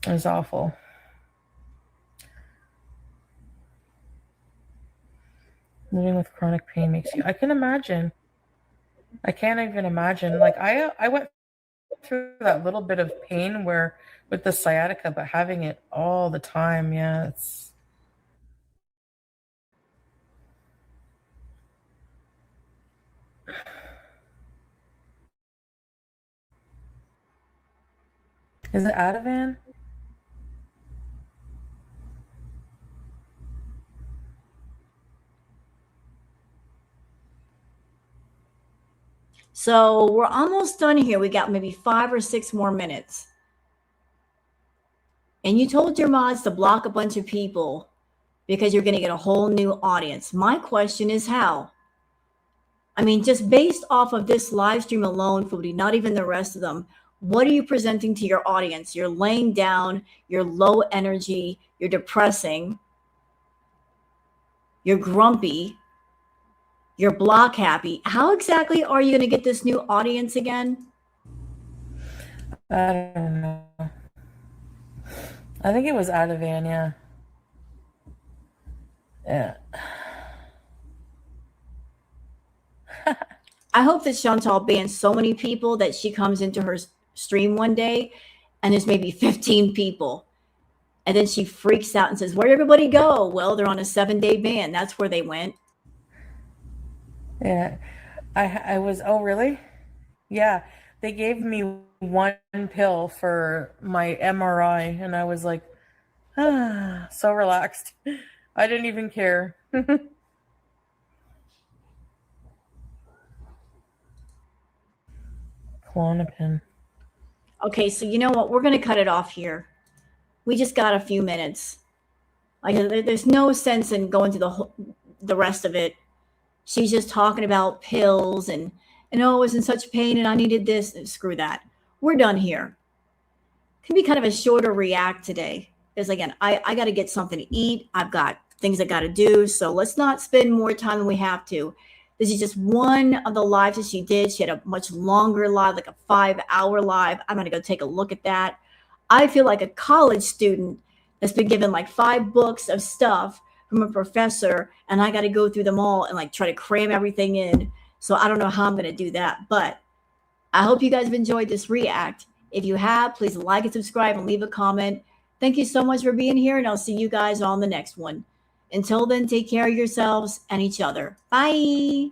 Speaker 3: It was awful. Living with chronic pain makes you. I can imagine. I can't even imagine. Like I went through that little bit of pain where with the sciatica, but having it all the time, yeah, it's. Is it Ativan?
Speaker 1: So we're almost done here. We got maybe 5 or 6 more minutes. And you told your mods to block a bunch of people because you're going to get a whole new audience. My question is how? I mean, just based off of this live stream alone, Foodie, not even the rest of them, what are you presenting to your audience? You're laying down, you're low energy, you're depressing, you're grumpy, you're block happy. How exactly are you going to get this new audience again?
Speaker 3: I don't know. I think it was Ativan, yeah. Yeah.
Speaker 1: I hope that Chantal bans so many people that she comes into her stream one day and there's maybe 15 people. And then she freaks out and says, where'd everybody go? Well, they're on a 7-day ban. That's where they went.
Speaker 3: Yeah. I was, oh, really? Yeah. They gave me one pill for my MRI, and I was like, so relaxed. I didn't even care. Klonopin.
Speaker 1: Okay, so you know what? We're going to cut it off here. We just got a few minutes. Like, there's no sense in going to the rest of it. She's just talking about pills and oh, I was in such pain and I needed this. Screw that. We're done here. Can be kind of a shorter react today. Because again, I got to get something to eat. I've got things I got to do. So let's not spend more time than we have to. This is just one of the lives that she did. She had a much longer live, like a 5-hour live. I'm going to go take a look at that. I feel like a college student that's been given like 5 books of stuff from a professor, and I got to go through them all and like try to cram everything in. So I don't know how I'm going to do that, but I hope you guys have enjoyed this react. If you have, please like and subscribe and leave a comment. Thank you so much for being here, and I'll see you guys on the next one. Until then, take care of yourselves and each other. Bye.